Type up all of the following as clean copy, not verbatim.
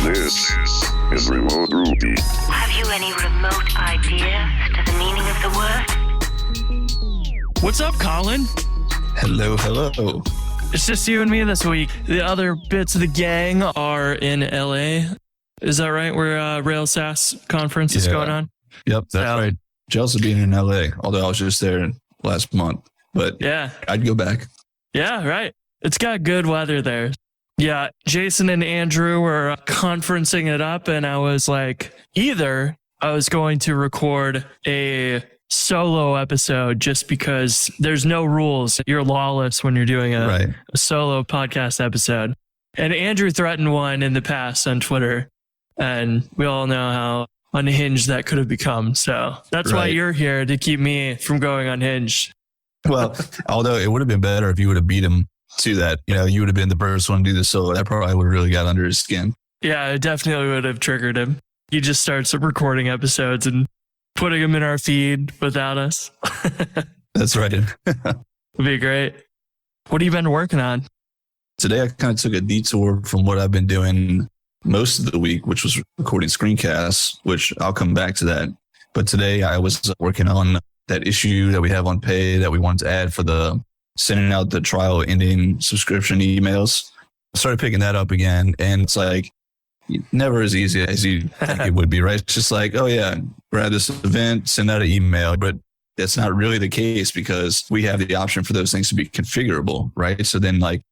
This is Remote Ruby. Have you any remote idea to the meaning of the word? What's up, Collin? Hello. It's just you and me this week. The other bits of the gang are in LA. Is that right? Where Rails SaaS conference is going on? Yep, that's right. Jealous of being in LA, although I was just there last month. But yeah, I'd go back. Yeah, right. It's got good weather there. Yeah, Jason and Andrew were conferencing it up, and I was like, either I was going to record a solo episode just because there's no rules. You're lawless when you're doing a solo podcast episode. And Andrew threatened one in the past on Twitter, and we all know how unhinged that could have become. So that's why you're here, to keep me from going unhinged. Well, although it would have been better if you would have beat him to that. You know, you would have been the first one to do the solo. That probably would have really got under his skin. Yeah, it definitely would have triggered him. He just starts recording episodes and putting them in our feed without us. That's right. It'd be great. What have you been working on? Today, I kind of took a detour from what I've been doing most of the week, which was recording screencasts, which I'll come back to that. But today I was working on that issue that we have on Pay that we wanted to add for the sending out the trial ending subscription emails. I started picking that up again, and it's like never as easy as you think it would be, right? It's just like, oh yeah, we're at this event, send out an email, but that's not really the case because we have the option for those things to be configurable, right? So then like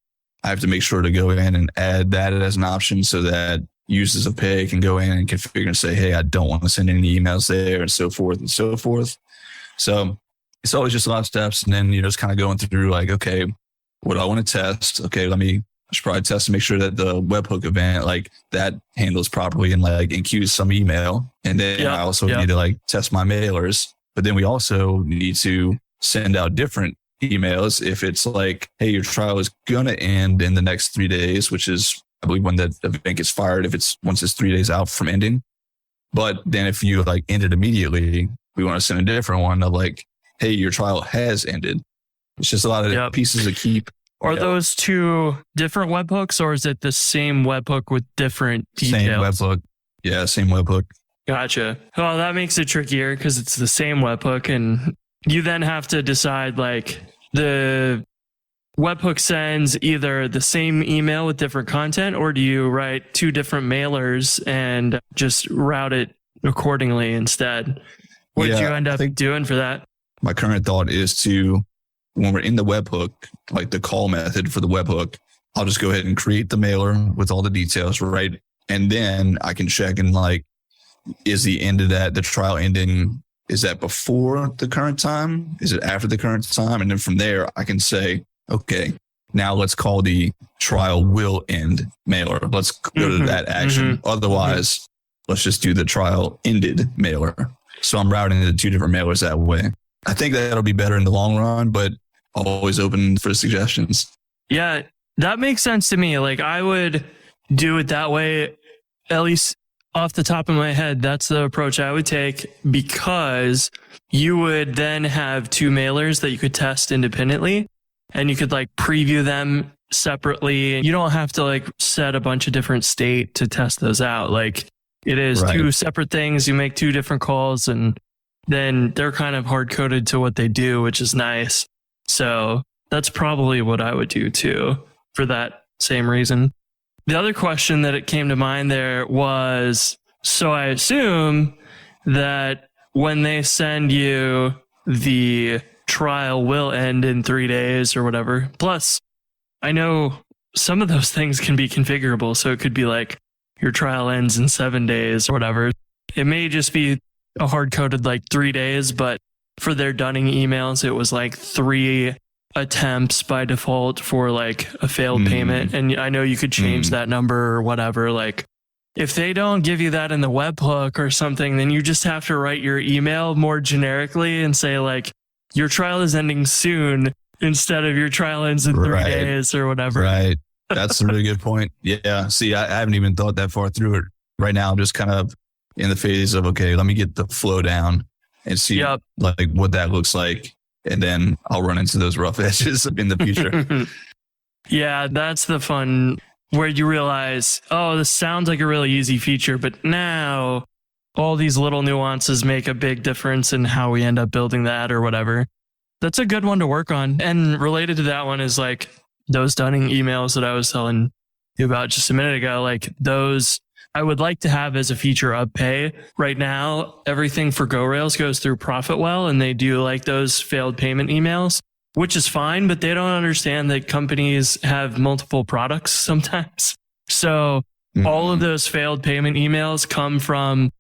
I have to make sure to go in and add that as an option so that users of Pay can go in and configure and say, hey, I don't want to send any emails there, and so forth and so forth. So it's always just a lot of steps. And then, just kind of going through like, okay, what do I want to test? Okay, I should probably test to make sure that the webhook event, like that handles properly and like enqueues some email. And then I also need to like test my mailers. But then we also need to send out different emails if it's like, hey, your trial is going to end in the next 3 days, which is, I believe, when the event gets fired, once it's 3 days out from ending. But then if you like end it immediately, we want to send a different one of like, hey, your trial has ended. It's just a lot of pieces to keep. Are those two different webhooks, or is it the same webhook with different details? Same webhook. Yeah, same webhook. Gotcha. Well, that makes it trickier because it's the same webhook, and you then have to decide like the webhook sends either the same email with different content, or do you write two different mailers and just route it accordingly instead? What did you end up doing for that? My current thought is to, when we're in the webhook, like the call method for the webhook, I'll just go ahead and create the mailer with all the details, right? And then I can check and like, is the end of that, the trial ending, is that before the current time? Is it after the current time? And then from there, I can say, okay, now let's call the trial will end mailer. Let's go to that action. Otherwise, let's just do the trial ended mailer. So I'm routing the two different mailers that way. I think that'll be better in the long run, but always open for suggestions. Yeah, that makes sense to me. Like I would do it that way, at least off the top of my head. That's the approach I would take, because you would then have two mailers that you could test independently, and you could like preview them separately. You don't have to like set a bunch of different state to test those out. Like it is two separate things. You make two different calls, and then they're kind of hard coded to what they do, which is nice. So that's probably what I would do too, for that same reason. The other question that it came to mind there was, so I assume that when they send you the trial will end in 3 days or whatever, plus I know some of those things can be configurable. So it could be like your trial ends in 7 days or whatever. It may just be a hard-coded like 3 days, but for their dunning emails, it was like 3 attempts by default for like a failed payment. And I know you could change that number or whatever. Like if they don't give you that in the webhook or something, then you just have to write your email more generically and say like, your trial is ending soon instead of your trial ends in 3 days or whatever. Right. That's a really good point. Yeah. See, I haven't even thought that far through it. Right now, I'm just kind of in the phase of, okay, let me get the flow down and see like what that looks like. And then I'll run into those rough edges in the future. Yeah, that's the fun. where you realize, oh, this sounds like a really easy feature, but now all these little nuances make a big difference in how we end up building that or whatever. That's a good one to work on. And related to that one is like those dunning emails that I was telling you about just a minute ago, like those I would like to have as a feature of Pay. Right now, everything for GoRails goes through Profitwell, and they do like those failed payment emails, which is fine, but they don't understand that companies have multiple products sometimes. So all of those failed payment emails come from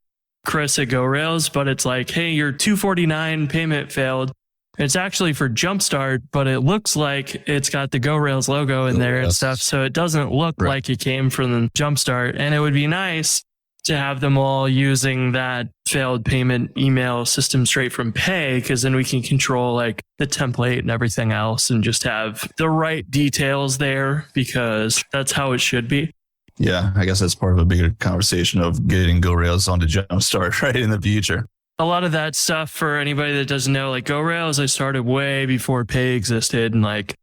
Chris at GoRails, but it's like, hey, your $249 payment failed. It's actually for Jumpstart, but it looks like it's got the GoRails logo in there and stuff. So it doesn't look like it came from Jumpstart. And it would be nice to have them all using that failed payment email system straight from Pay, because then we can control like the template and everything else and just have the right details there, because that's how it should be. Yeah, I guess that's part of a bigger conversation of getting GoRails onto Jumpstart right in the future. A lot of that stuff, for anybody that doesn't know, like GoRails, I started way before Pay existed. And like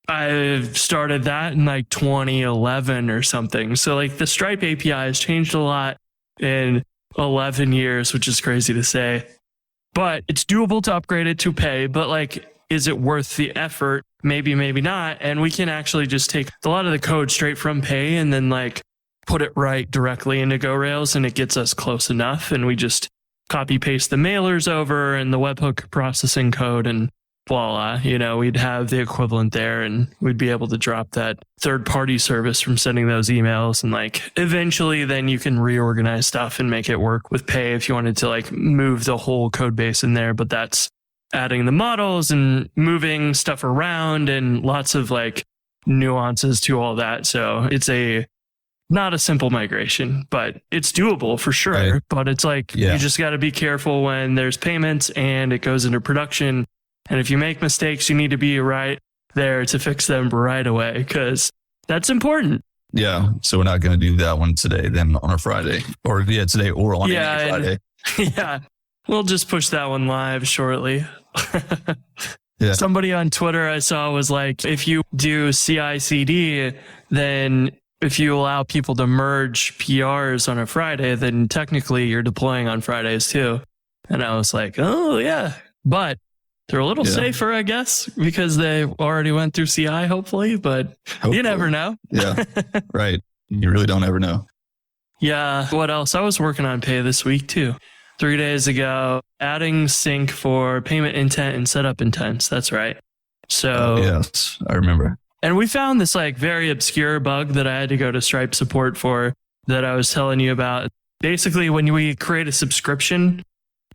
I started that in like 2011 or something. So like the Stripe API has changed a lot in 11 years, which is crazy to say. But it's doable to upgrade it to Pay. But like, is it worth the effort? Maybe, maybe not. And we can actually just take a lot of the code straight from Pay and then like put it right directly into GoRails, and it gets us close enough. And we just copy paste the mailers over and the webhook processing code, and voila, we'd have the equivalent there, and we'd be able to drop that third party service from sending those emails. And like eventually then you can reorganize stuff and make it work with Pay if you wanted to like move the whole code base in there. But that's adding the models and moving stuff around and lots of like nuances to all that. So it's not a simple migration, but it's doable for sure. Right. But it's like, you just got to be careful when there's payments and it goes into production. And if you make mistakes, you need to be right there to fix them right away, because that's important. Yeah. So we're not going to do that one today, then on a Friday, or today or on any Friday. Yeah. We'll just push that one live shortly. Yeah. Somebody on Twitter I saw was like, if you do CI/CD, then if you allow people to merge PRs on a Friday, then technically you're deploying on Fridays too. And I was like, oh yeah, but they're a little safer, I guess, because they already went through CI, hopefully, but you never know. Yeah, right. You really don't ever know. Yeah. What else? I was working on Pay this week too. 3 days ago, adding sync for payment intent and setup intents. That's right. So yes, I remember. And we found this like very obscure bug that I had to go to Stripe support for, that I was telling you about. Basically, when we create a subscription,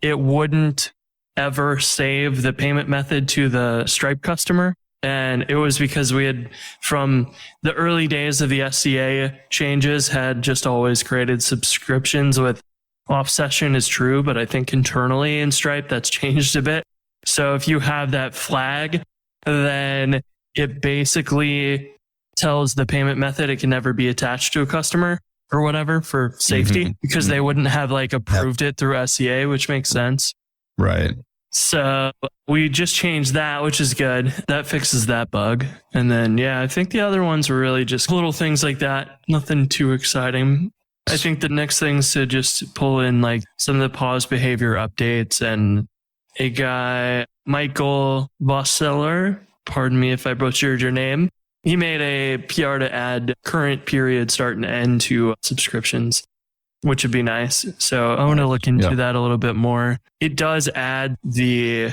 it wouldn't ever save the payment method to the Stripe customer. And it was because we had, from the early days of the SCA changes, had just always created subscriptions with off session is true, but I think internally in Stripe that's changed a bit. So if you have that flag, then it basically tells the payment method it can never be attached to a customer or whatever for safety, because they wouldn't have like approved it through SCA, which makes sense. Right. So we just changed that, which is good. That fixes that bug. And then, I think the other ones were really just little things like that. Nothing too exciting. I think the next thing is to just pull in like some of the pause behavior updates. And a guy, Michael Vosseller, pardon me if I butchered your name, he made a PR to add current period start and end to subscriptions, which would be nice. So I want to look into that a little bit more. It does add the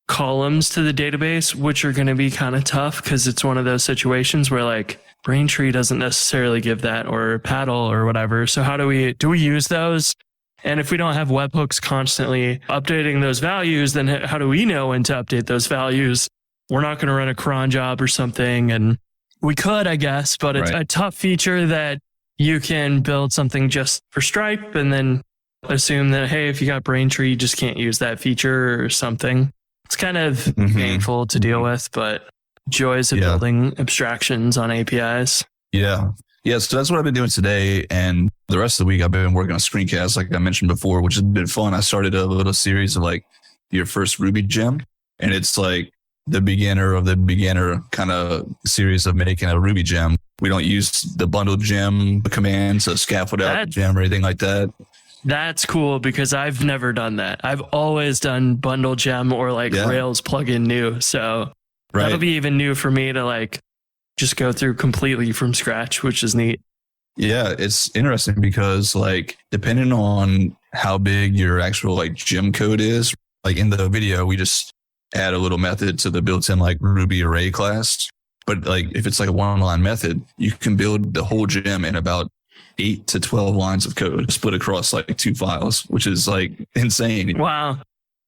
columns to the database, which are going to be kind of tough because it's one of those situations where like Braintree doesn't necessarily give that, or Paddle or whatever. So how do we use those? And if we don't have webhooks constantly updating those values, then how do we know when to update those values? We're not going to run a cron job or something. And we could, I guess, but it's a tough feature that you can build something just for Stripe and then assume that, hey, if you got Braintree, you just can't use that feature or something. It's kind of painful to deal with, but joys of building abstractions on APIs. Yeah. Yeah, so that's what I've been doing today. And the rest of the week, I've been working on screencasts, like I mentioned before, which has been fun. I started a little series of like your first Ruby gem. And it's like the beginner of the beginner kind of series of making a Ruby gem. We don't use the bundle gem command to scaffold out the gem or anything like that. That's cool because I've never done that. I've always done bundle gem or like Rails plugin new. So that'll be even new for me to like just go through completely from scratch, which is neat. Yeah, it's interesting because like depending on how big your actual like gem code is, like in the video, we just add a little method to the built-in like Ruby array class. But like if it's like a one-line method, you can build the whole gem in about 8 to 12 lines of code split across like 2 files, which is like insane. Wow.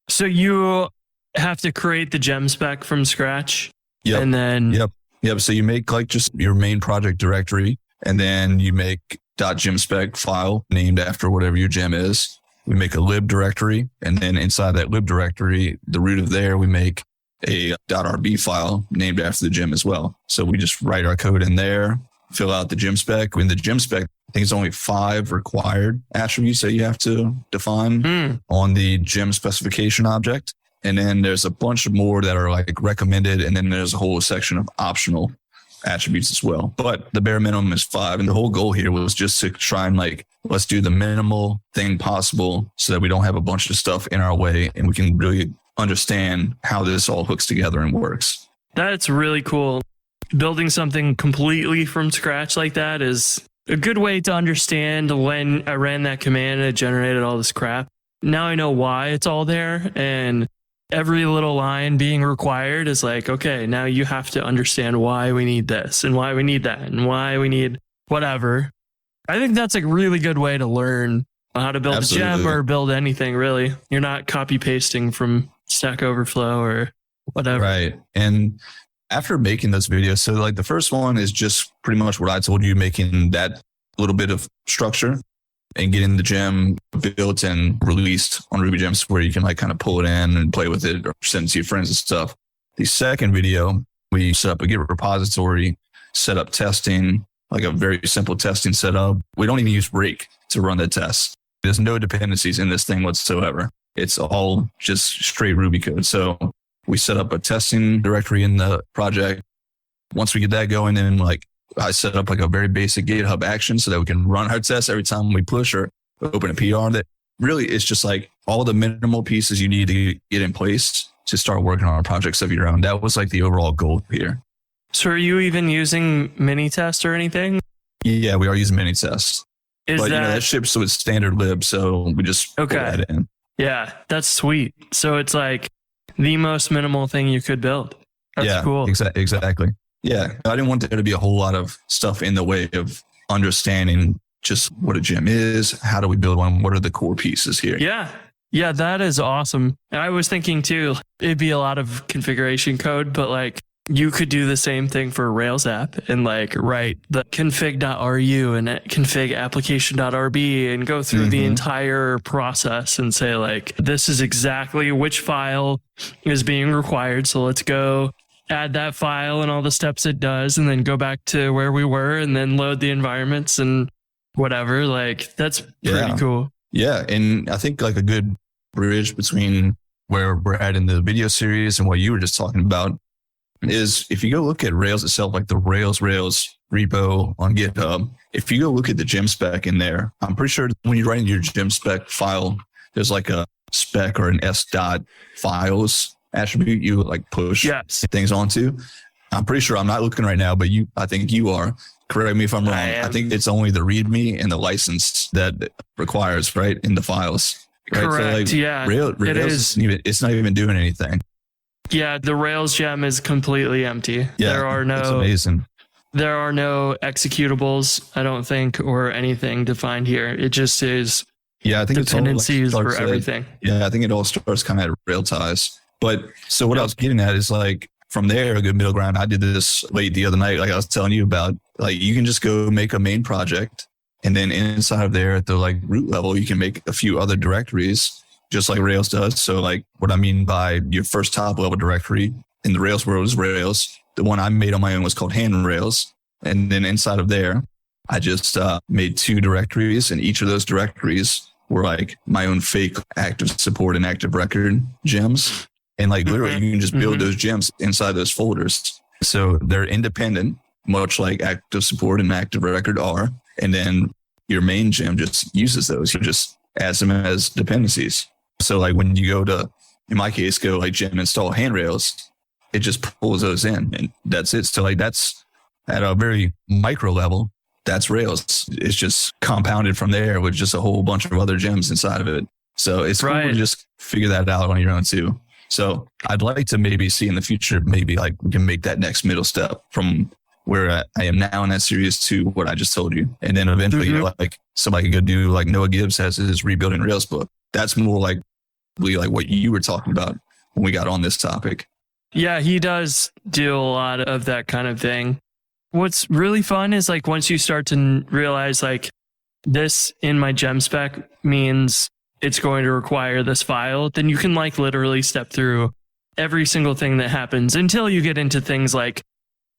So you have to create the gem spec from scratch. Yep. And then. Yep. So you make like just your main project directory, and then you make .gemspec file named after whatever your gem is. We make a lib directory, and then inside that lib directory, the root of there, we make a .rb file named after the gem as well. So we just write our code in there, fill out the gem spec. In the gem spec, I think it's only 5 required attributes that you have to define on the gem specification object. And then there's a bunch more that are like recommended. And then there's a whole section of optional attributes as well. But the bare minimum is 5. And the whole goal here was just to try and like, let's do the minimal thing possible so that we don't have a bunch of stuff in our way and we can really understand how this all hooks together and works. That's really cool. Building something completely from scratch like that is a good way to understand when I ran that command and it generated all this crap. Now I know why it's all there, and every little line being required is like, okay, now you have to understand why we need this and why we need that and why we need whatever. I think that's a really good way to learn how to build a gem or build anything, really. You're not copy pasting from Stack Overflow or whatever. Right. And after making those videos, so like the first one is just pretty much what I told you, making that little bit of structure and getting the gem built and released on Ruby Gems where you can like kind of pull it in and play with it or send it to your friends and stuff. The second video, we set up a Git repository, set up testing, like a very simple testing setup. We don't even use Rake to run the tests. There's no dependencies in this thing whatsoever. It's all just straight Ruby code. So we set up a testing directory in the project. Once we get that going, then like I set up like a very basic GitHub action so that we can run our tests every time we push or open a PR. That really is just like all the minimal pieces you need to get in place to start working on projects of your own. That was like the overall goal here. So are you even using Minitest or anything? Yeah, we are using Minitest. But that ships with standard lib, so we just put that in. Yeah, that's sweet. So it's like the most minimal thing you could build. That's cool. Exactly. Yeah, I didn't want there to be a whole lot of stuff in the way of understanding just what a gem is, how do we build one, what are the core pieces here. Yeah, that is awesome. And I was thinking too, it'd be a lot of configuration code, but like you could do the same thing for a Rails app and like write the config.ru and config application.rb and go through the entire process and say like, this is exactly which file is being required. So let's go add that file and all the steps it does, and then go back to where we were and then load the environments and whatever. Like that's pretty cool. Yeah. And I think like a good bridge between where we're at in the video series and what you were just talking about is if you go look at Rails itself, like the Rails repo on GitHub, if you go look at the gem spec in there, I'm pretty sure when you're writing your gem spec file, there's like a spec or an s.files attribute you like push things onto. I'm pretty sure, I'm not looking right now, but I think you are. Correct me if I'm wrong. I think it's only the README and the license that it requires, right, in the files. Right? Correct. So like Rails it is. It's not even doing anything. Yeah, the Rails gem is completely empty. Yeah, it's amazing. There are no executables, I don't think, or anything defined here. It just is I think dependencies for everything. I think it all starts kind of at Railties. But so what I was getting at is like from there, a good middle ground. I did this late the other night, like I was telling you about. Like you can just go make a main project, and then inside of there at the like root level, you can make a few other directories, just like Rails does. So like what I mean by your first top level directory in the Rails world is Rails. The one I made on my own was called Hand Rails. And then inside of there, I just made 2 directories, and each of those directories were like my own fake active support and active record gems. And like literally you can just build those gems inside those folders. So they're independent, much like active support and active record are. And then your main gem just uses those. You just add them as dependencies. So like when you go to, in my case, go like gem install handrails, it just pulls those in and that's it. So like that's at a very micro level, that's Rails. It's just compounded from there with just a whole bunch of other gems inside of it. So it's cool to just figure that out on your own too. So I'd like to maybe see in the future, maybe like we can make that next middle step from where I am now in that series to what I just told you. And then eventually like somebody could go do like Noah Gibbs has his Rebuilding Rails book. That's more like what you were talking about when we got on this topic. Yeah, he does do a lot of that kind of thing. What's really fun is like once you start to realize like this in my gem spec means it's going to require this file, then you can like literally step through every single thing that happens until you get into things like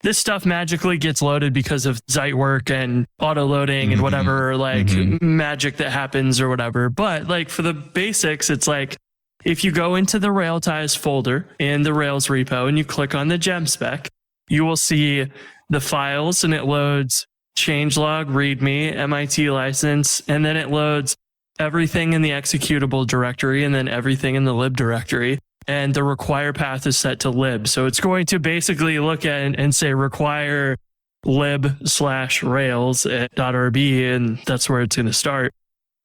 this stuff magically gets loaded because of site work and auto loading and whatever like magic that happens or whatever. But like for the basics, it's like if you go into the Railties folder in the Rails repo and you click on the gem spec, you will see the files and it loads changelog, readme, MIT license, and then it loads everything in the executable directory and then everything in the lib directory. And the require path is set to lib. So it's going to basically look at and say require lib/rails at .rb, and that's where it's going to start.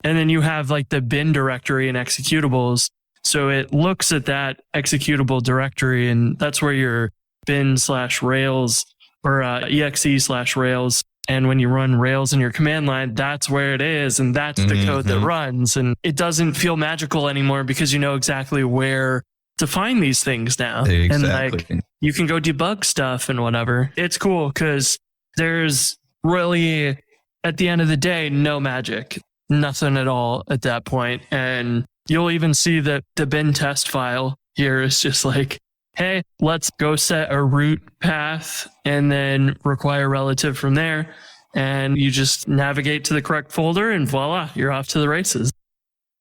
And then you have like the bin directory and executables. So it looks at that executable directory, and that's where your bin/rails or exe/rails. And when you run Rails in your command line, that's where it is. And that's the code that runs. And it doesn't feel magical anymore because you know exactly where to find these things now. Exactly. And like you can go debug stuff and whatever. It's cool because there's really, at the end of the day, no magic, nothing at all at that point. And you'll even see that the bin test file here is just like, hey, let's go set a root path and then require relative from there. And you just navigate to the correct folder and voila, you're off to the races.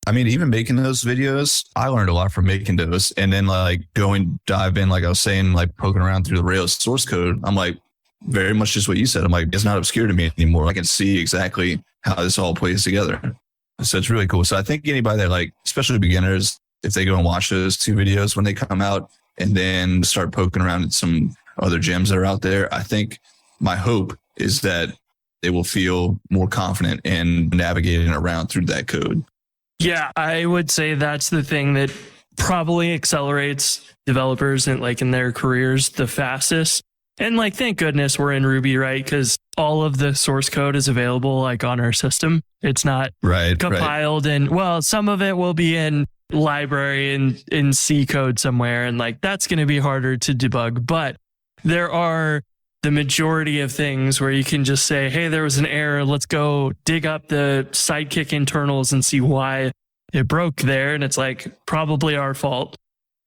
I mean, even making those videos, I learned a lot from making those. And then like dive in, like I was saying, like poking around through the Rails source code. I'm like, very much just what you said. I'm like, it's not obscure to me anymore. I can see exactly how this all plays together. So it's really cool. So I think anybody that like, especially beginners, if they go and watch those 2 videos when they come out and then start poking around at some other gems that are out there, I think my hope is that they will feel more confident in navigating around through that code. Yeah, I would say that's the thing that probably accelerates developers in their careers the fastest. And like, thank goodness we're in Ruby, right? Because all of the source code is available like on our system. It's not compiled and well, some of it will be in library and in C code somewhere. And like, that's going to be harder to debug. But there are the majority of things where you can just say, hey, there was an error. Let's go dig up the Sidekick internals and see why it broke there. And it's like probably our fault.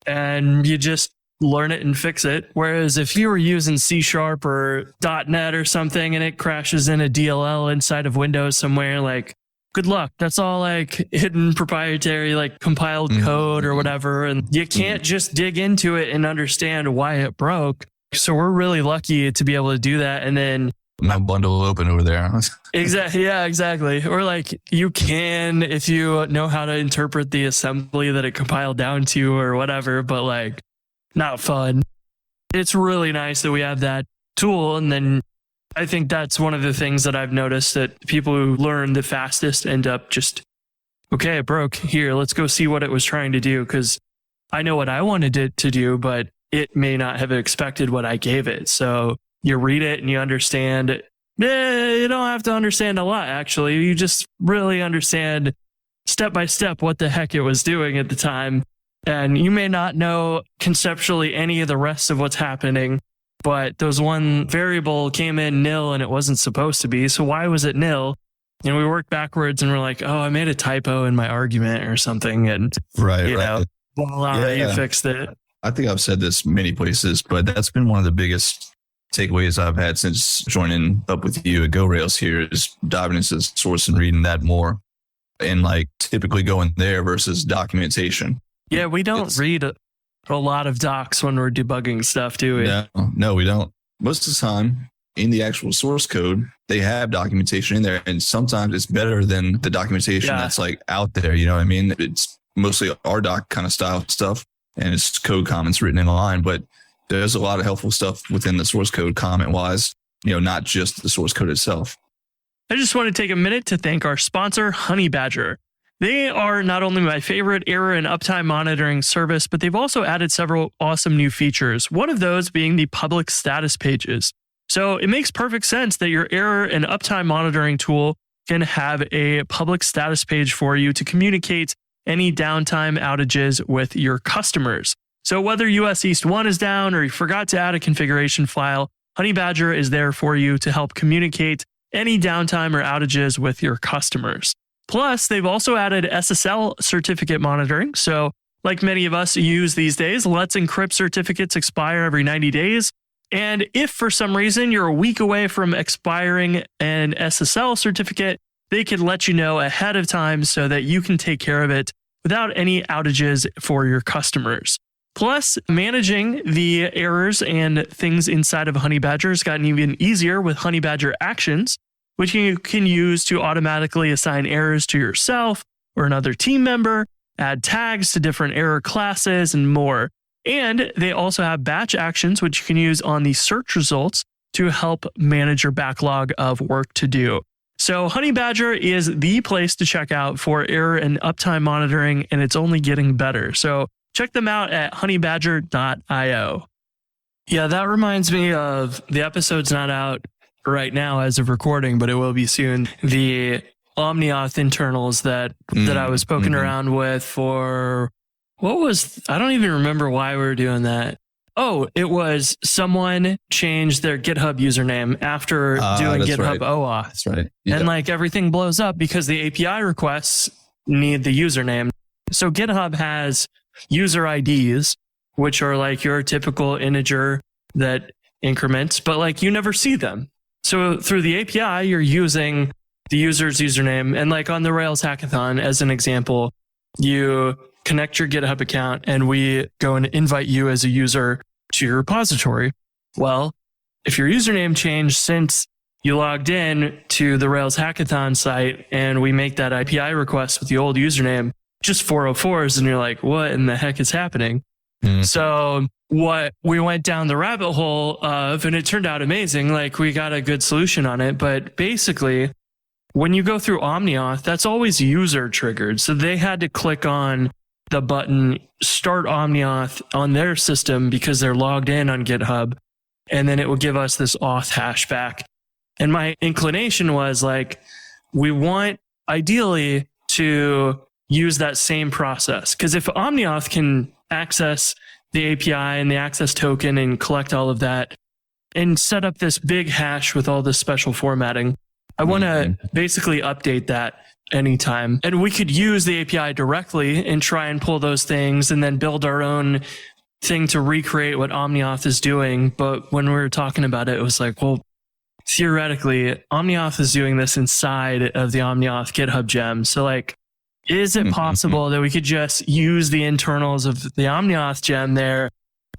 And you just learn it and fix it. Whereas if you were using C# or .NET or something and it crashes in a DLL inside of Windows somewhere, like good luck. That's all like hidden proprietary, like compiled code or whatever. And you can't just dig into it and understand why it broke. So we're really lucky to be able to do that. And then my bundle open over there. Exactly. Yeah, exactly. Or like you can, if you know how to interpret the assembly that it compiled down to or whatever, but like not fun. It's really nice that we have that tool. And then I think that's one of the things that I've noticed, that people who learn the fastest end up just, okay, it broke here. Let's go see what it was trying to do. Cause I know what I wanted it to do, but it may not have expected what I gave it. So you read it and you understand. You don't have to understand a lot, actually. You just really understand step by step what the heck it was doing at the time. And you may not know conceptually any of the rest of what's happening, but those one variable came in nil and it wasn't supposed to be. So why was it nil? And we worked backwards and we're like, oh, I made a typo in my argument or something. And you know, voila, you fixed it. I think I've said this many places, but that's been one of the biggest takeaways I've had since joining up with you at GoRails here, is diving into the source and reading that more, and like typically going there versus documentation. Yeah, we don't read a lot of docs when we're debugging stuff, do we? No, we don't. Most of the time in the actual source code, they have documentation in there, and sometimes it's better than the documentation that's like out there. You know what I mean? It's mostly RDoc kind of style stuff, and it's code comments written in line, but there's a lot of helpful stuff within the source code comment wise, not just the source code itself. I just want to take a minute to thank our sponsor, Honey Badger. They are not only my favorite error and uptime monitoring service, but they've also added several awesome new features. One of those being the public status pages. So it makes perfect sense that your error and uptime monitoring tool can have a public status page for you to communicate any downtime outages with your customers. So whether US East 1 is down or you forgot to add a configuration file, Honey Badger is there for you to help communicate any downtime or outages with your customers. Plus, they've also added SSL certificate monitoring. So like many of us use these days, Let's Encrypt certificates expire every 90 days. And if for some reason you're a week away from expiring an SSL certificate, they can let you know ahead of time so that you can take care of it without any outages for your customers. Plus, managing the errors and things inside of Honey Badger has gotten even easier with Honey Badger Actions, which you can use to automatically assign errors to yourself or another team member, add tags to different error classes, and more. And they also have batch actions, which you can use on the search results to help manage your backlog of work to do. So Honey Badger is the place to check out for error and uptime monitoring, and it's only getting better. So check them out at honeybadger.io. Yeah, that reminds me of the episode's not out right now as of recording, but it will be soon. The OmniAuth internals that I was poking around with for... I don't even remember why we were doing that. Oh, it was someone changed their GitHub username after doing GitHub OAuth. That's right. Yeah. And everything blows up because the API requests need the username. So GitHub has user IDs, which are your typical integer that increments, but you never see them. So through the API, you're using the user's username. And on the Rails hackathon, as an example, you connect your GitHub account and we go and invite you as a user to your repository. Well, if your username changed since you logged in to the Rails hackathon site and we make that API request with the old username, just 404s, and you're like, what in the heck is happening? So what we went down the rabbit hole of, and it turned out amazing, we got a good solution on it, but basically when you go through OmniAuth, that's always user triggered. So they had to click on the button start OmniAuth on their system because they're logged in on GitHub, and then it will give us this auth hash back. And my inclination was we want ideally to use that same process, because if OmniAuth can access the API and the access token and collect all of that and set up this big hash with all this special formatting, I want to basically update that anytime. And we could use the API directly and try and pull those things and then build our own thing to recreate what OmniAuth is doing. But when we were talking about it, it was theoretically, OmniAuth is doing this inside of the OmniAuth GitHub gem. So is it possible that we could just use the internals of the OmniAuth gem there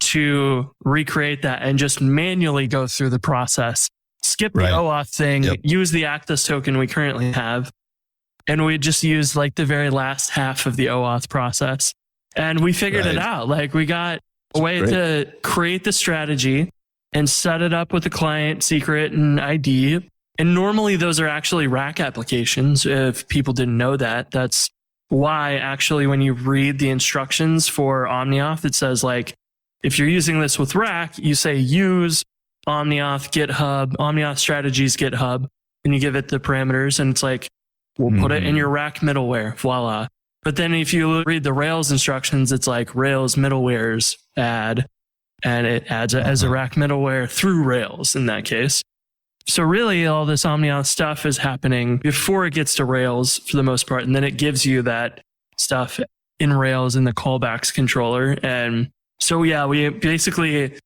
to recreate that and just manually go through the process, skip the OAuth thing, use the access token we currently have, and we just use the very last half of the OAuth process. And we figured it out. We got a way to create the strategy and set it up with the client secret and ID. And normally those are actually rack applications. If people didn't know that, that's why actually when you read the instructions for OmniAuth, it says if you're using this with rack, you say use OmniAuth GitHub, OmniAuth strategies GitHub, and you give it the parameters, and it's we'll put it in your rack middleware, voila. But then if you read the Rails instructions, it's Rails middlewares add, and it adds it as a rack middleware through Rails in that case. So really all this OmniAuth stuff is happening before it gets to Rails for the most part, and then it gives you that stuff in Rails in the callbacks controller. And so we basically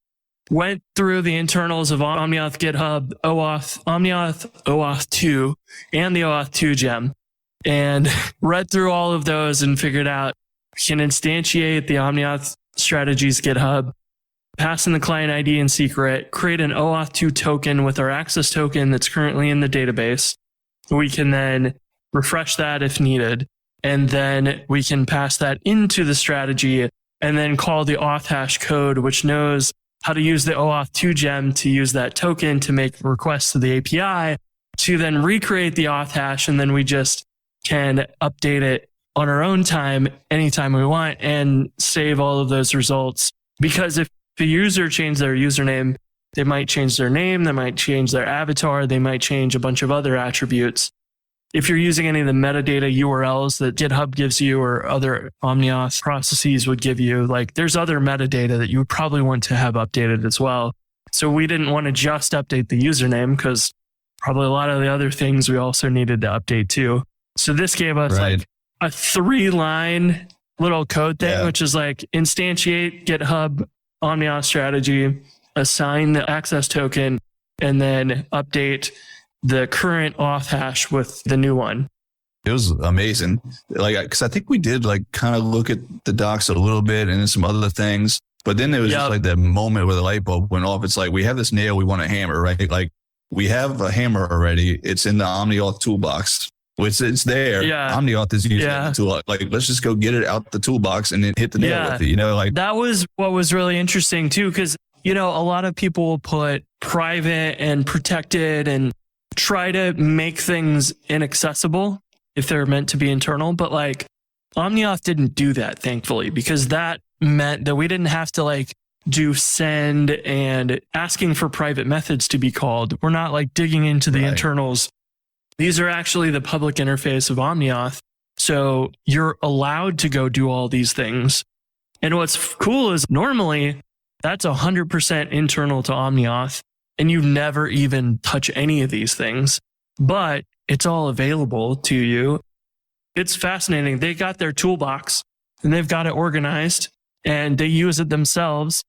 went through the internals of OmniAuth GitHub, OAuth, OmniAuth, OAuth 2, and the OAuth 2 gem, and read through all of those and figured out we can instantiate the OmniAuth strategies GitHub, pass in the client ID and secret, create an OAuth 2 token with our access token that's currently in the database. We can then refresh that if needed. And then we can pass that into the strategy and then call the auth hash code, which knows how to use the OAuth 2 gem to use that token to make requests to the API to then recreate the auth hash. And then we just can update it on our own time, anytime we want, and save all of those results. Because if the user changed their username, they might change their name, they might change their avatar, they might change a bunch of other attributes. If you're using any of the metadata URLs that GitHub gives you or other OmniAuth processes would give you, like there's other metadata that you would probably want to have updated as well. So we didn't want to just update the username because probably a lot of the other things we also needed to update too. So this gave us like a 3-line little code thing, which is like instantiate GitHub OmniAuth strategy, assign the access token, and then update the current auth hash with the new one. It was amazing. Like, because I think we did like kind of look at the docs a little bit and then some other things, but then there was just like that moment where the light bulb went off. It's like, we have this nail we want to hammer, right? Like we have a hammer already. It's in the OmniAuth toolbox. It's there. Yeah. OmniAuth is using the tool. Like, let's just go get it out the toolbox and then hit the nail with it. You know, like that was what was really interesting too, because you know a lot of people will put private and protected and try to make things inaccessible if they're meant to be internal. But like OmniAuth didn't do that, thankfully, because that meant that we didn't have to like do send and asking for private methods to be called. We're not like digging into the internals. These are actually the public interface of OmniAuth. So you're allowed to go do all these things. And what's cool is normally that's 100% internal to OmniAuth. And you never even touch any of these things, but it's all available to you. It's fascinating. They got their toolbox and they've got it organized and they use it themselves,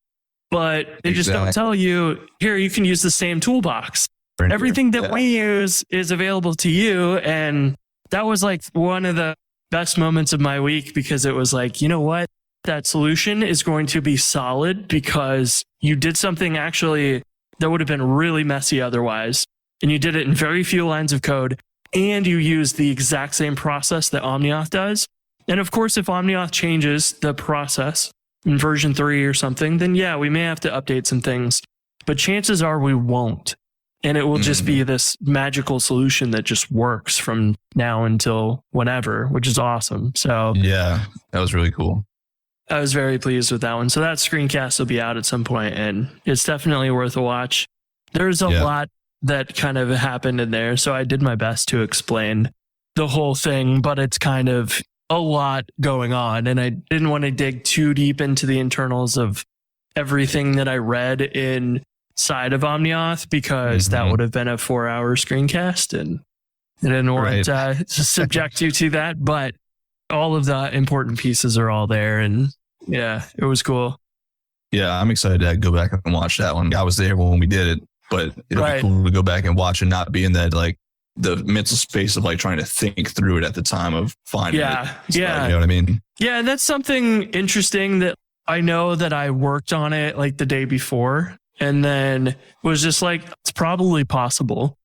but they just don't tell you, here, you can use the same toolbox. Everything that we use is available to you. And that was like one of the best moments of my week because it was like, you know what? That solution is going to be solid because you did something actually that would have been really messy otherwise. And you did it in very few lines of code. And you use the exact same process that OmniAuth does. And of course, if OmniAuth changes the process in version 3 or something, then yeah, we may have to update some things. But chances are we won't. And it will just be this magical solution that just works from now until whenever, which is awesome. So yeah, that was really cool. I was very pleased with that one. So that screencast will be out at some point, and it's definitely worth a watch. There's a lot that kind of happened in there, so I did my best to explain the whole thing, but it's kind of a lot going on, and I didn't want to dig too deep into the internals of everything that I read inside of OmniAuth because that would have been a 4-hour screencast, and I didn't want to subject you to that, but all of the important pieces are all there, and yeah, it was cool. Yeah, I'm excited to go back and watch that one. I was there when we did it, but it'll be cool to go back and watch and not be in that like the mental space of like trying to think through it at the time of finding it. So, you know what I mean? Yeah, that's something interesting that I know that I worked on it like the day before and then was just like, it's probably possible,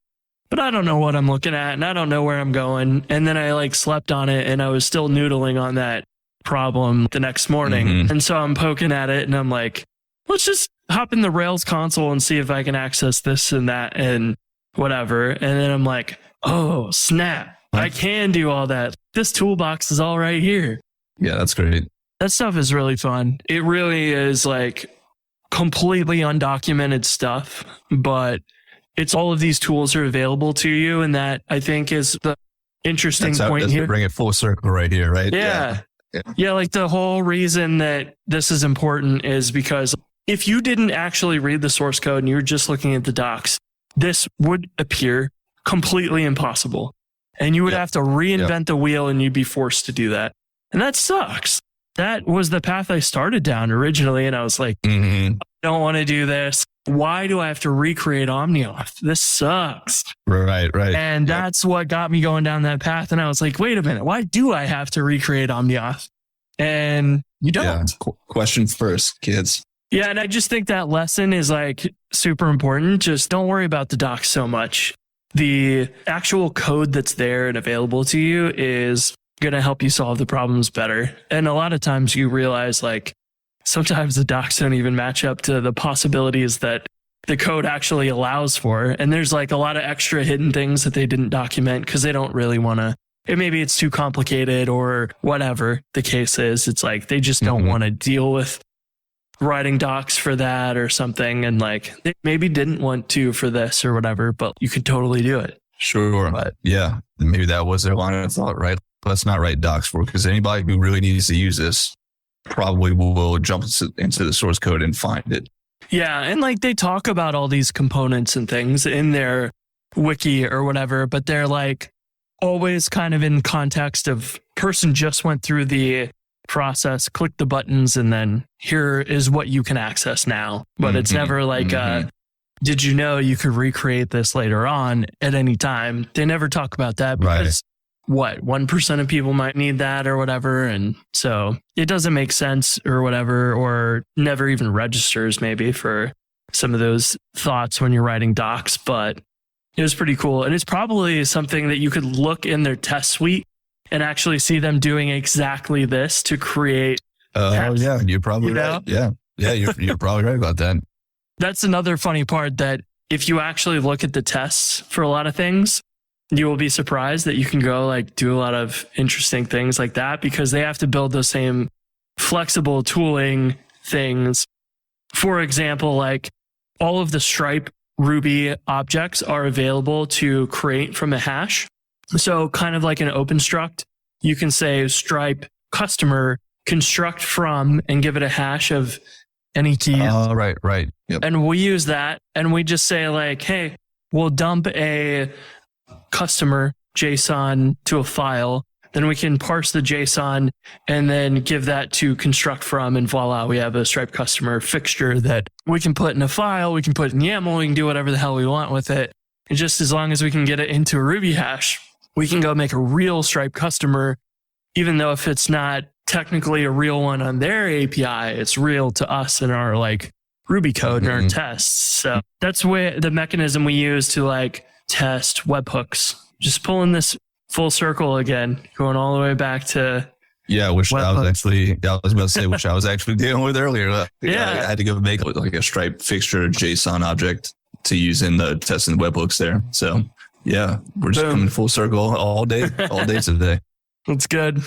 but I don't know what I'm looking at and I don't know where I'm going. And then I like slept on it and I was still noodling on that problem the next morning. And so I'm poking at it and I'm like, let's just hop in the Rails console and see if I can access this and that and whatever. And then I'm like, oh, snap. I can do all that. This toolbox is all right here. Yeah, that's great. That stuff is really fun. It really is like completely undocumented stuff, but it's all of these tools are available to you. And that I think is the interesting point here. Bring it full circle right here, right? Yeah, like the whole reason that this is important is because if you didn't actually read the source code and you were just looking at the docs, this would appear completely impossible. And you would have to reinvent the wheel and you'd be forced to do that. And that sucks. That was the path I started down originally. And I was like, I don't want to do this. Why do I have to recreate OmniAuth? This sucks. Right. And that's what got me going down that path. And I was like, wait a minute, why do I have to recreate OmniAuth? And You don't. Yeah. Question first, kids. Yeah, and I just think that lesson is like super important. Just don't worry about the docs so much. The actual code that's there and available to you is going to help you solve the problems better. And a lot of times you realize like sometimes the docs don't even match up to the possibilities that the code actually allows for. And there's like a lot of extra hidden things that they didn't document because they don't really want to. Maybe it's too complicated or whatever the case is. It's like they just don't want to deal with writing docs for that or something. And like they maybe didn't want to for this or whatever, but you could totally do it. Sure. But yeah, maybe that was their line of thought, right? Let's not write docs for it because anybody who really needs to use this probably will jump into the source code and find it. Yeah. And like they talk about all these components and things in their wiki or whatever, but they're like always kind of in context of person just went through the process, click the buttons, and then here is what you can access now. But it's never like, did you know you could recreate this later on at any time? They never talk about that because what, 1% of people might need that or whatever. And so it doesn't make sense or whatever, or never even registers maybe for some of those thoughts when you're writing docs, but it was pretty cool. And it's probably something that you could look in their test suite and actually see them doing exactly this to create. Oh yeah, you're probably right. Yeah. Yeah, you're probably right about that. That's another funny part, that if you actually look at the tests for a lot of things, you will be surprised that you can go like do a lot of interesting things like that because they have to build those same flexible tooling things. For example, like all of the Stripe Ruby objects are available to create from a hash. So kind of like an open struct, you can say Stripe customer construct from and give it a hash of any keys. Right. Yep. And we use that and we just say like, hey, we'll dump a customer JSON to a file. Then we can parse the JSON and then give that to construct from, and voila, we have a Stripe customer fixture that we can put in a file, we can put in YAML, we can do whatever the hell we want with it. And just as long as we can get it into a Ruby hash, we can go make a real Stripe customer, even though if it's not technically a real one on their API, it's real to us in our like Ruby code and our tests. So that's the mechanism we use to like test webhooks. Just pulling this full circle again, going all the way back to I was about to say, which I was actually dealing with earlier. I had to go make like a Stripe fixture JSON object to use in the testing webhooks there. So yeah, we're just coming full circle all day today. That's good.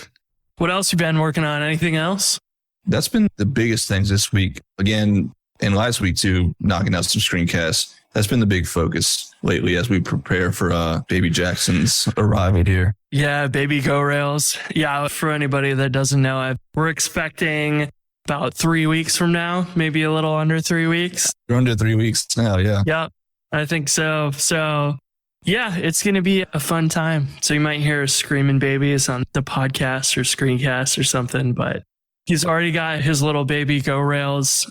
What else you been working on? Anything else? That's been the biggest things this week. Again, and last week too, knocking out some screencasts. That's been the big focus lately as we prepare for baby Jackson's arrival here. Yeah, baby GoRails. Yeah, for anybody that doesn't know, we're expecting about 3 weeks from now, maybe a little under 3 weeks. We're under 3 weeks now, yeah. Yep, I think so. So yeah, it's going to be a fun time. So you might hear screaming babies on the podcast or screencast or something, but he's already got his little baby GoRails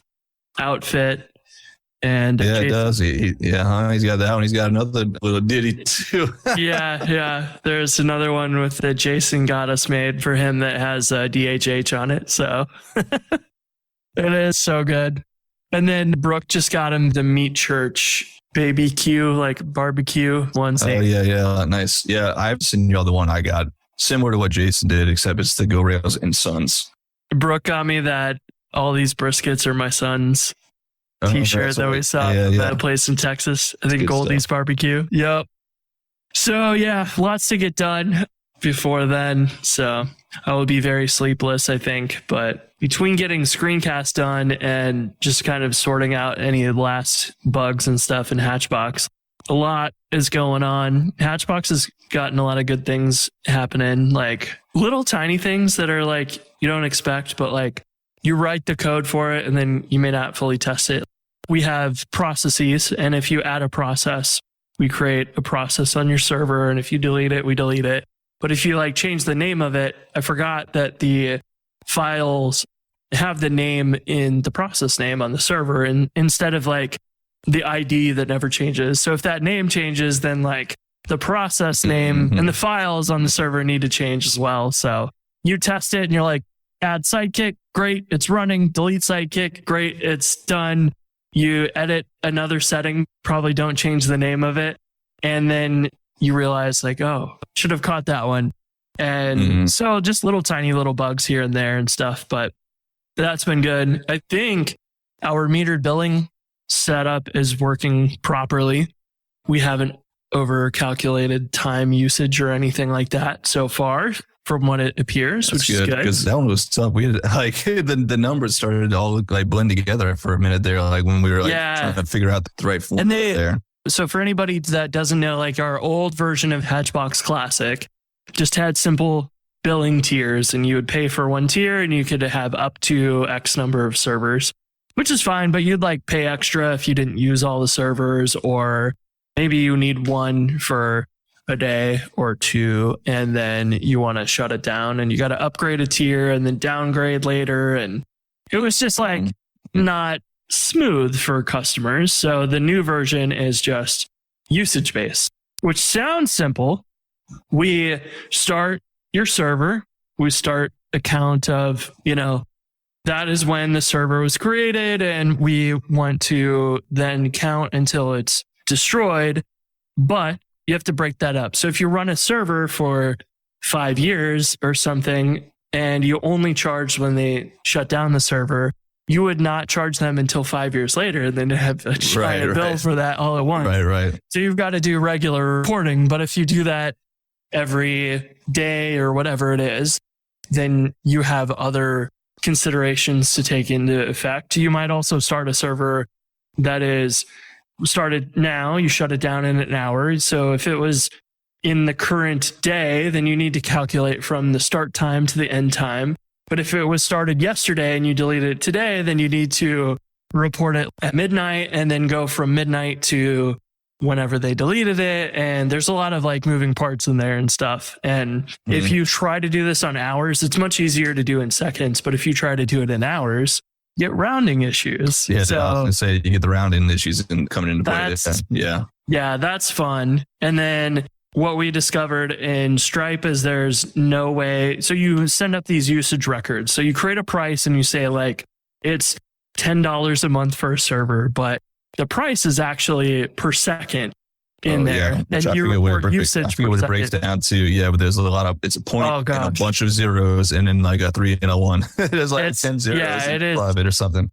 outfit. And yeah, it does. He's got that one. He's got another little ditty too. yeah. There's another one with that Jason got us made for him that has DHH on it. So it is so good. And then Brooke just got him the Meat Church baby Q, like barbecue ones. Oh yeah, nice. Yeah, I've seen the other one I got, similar to what Jason did, except it's the GoRails and Sons. Brooke got me that all these briskets are my son's t-shirt that we saw at that place in Texas. I think Goldie's stuff. Barbecue. Yep. So yeah, lots to get done before then. So I will be very sleepless, I think. But between getting screencast done and just kind of sorting out any last bugs and stuff in Hatchbox, a lot is going on. Hatchbox has gotten a lot of good things happening, like little tiny things that are like you don't expect, but like you write the code for it and then you may not fully test it. We have processes, and if you add a process, we create a process on your server, and if you delete it, we delete it. But if you like change the name of it, I forgot that the files have the name in the process name on the server, and instead of like the ID that never changes. So if that name changes, then like the process name and the files on the server need to change as well. So you test it and you're like, add sidekick, great, it's running. Delete sidekick, great, it's done. You edit another setting, probably don't change the name of it. And then you realize like, oh, should have caught that one. And so just tiny little bugs here and there and stuff, but that's been good. I think our metered billing setup is working properly. We haven't over calculated time usage or anything like that so far from what it appears, which is good. Because that one was tough. We had like the numbers started to all like blend together for a minute there, like when we were like trying to figure out the right form there. So for anybody that doesn't know, like our old version of Hatchbox Classic just had simple billing tiers, and you would pay for one tier and you could have up to X number of servers, which is fine, but you'd like pay extra if you didn't use all the servers, or maybe you need one for a day or two and then you want to shut it down and you got to upgrade a tier and then downgrade later. And it was just like not smooth for customers. So the new version is just usage based, which sounds simple. We start your server, we start a count of, that is when the server was created, and we want to then count until it's destroyed, but you have to break that up. So if you run a server for 5 years or something and you only charge when they shut down the server, you would not charge them until 5 years later and then have a giant bill for that all at once. Right. So you've got to do regular reporting. But if you do that every day or whatever it is, then you have other considerations to take into effect. You might also start a server that is started now, you shut it down in an hour. So if it was in the current day, then you need to calculate from the start time to the end time. But if it was started yesterday and you deleted it today, then you need to report it at midnight and then go from midnight to whenever they deleted it. And there's a lot of like moving parts in there and stuff. And if you try to do this on hours, it's much easier to do in seconds. But if you try to do it in hours, you get rounding issues. Yeah, so, I was gonna say you get the rounding issues coming into play. Yeah, that's fun. And then what we discovered in Stripe is there's no way. So you send up these usage records. So you create a price and you say like, it's $10 a month for a server, but the price is actually per second in there. Yeah. And you report usage. I forget what it breaks down to. Yeah, but there's a lot of, it's a point and a bunch of zeros and then like a 3 and a 1. There's like 10 zeros. Yeah, it is. Or something.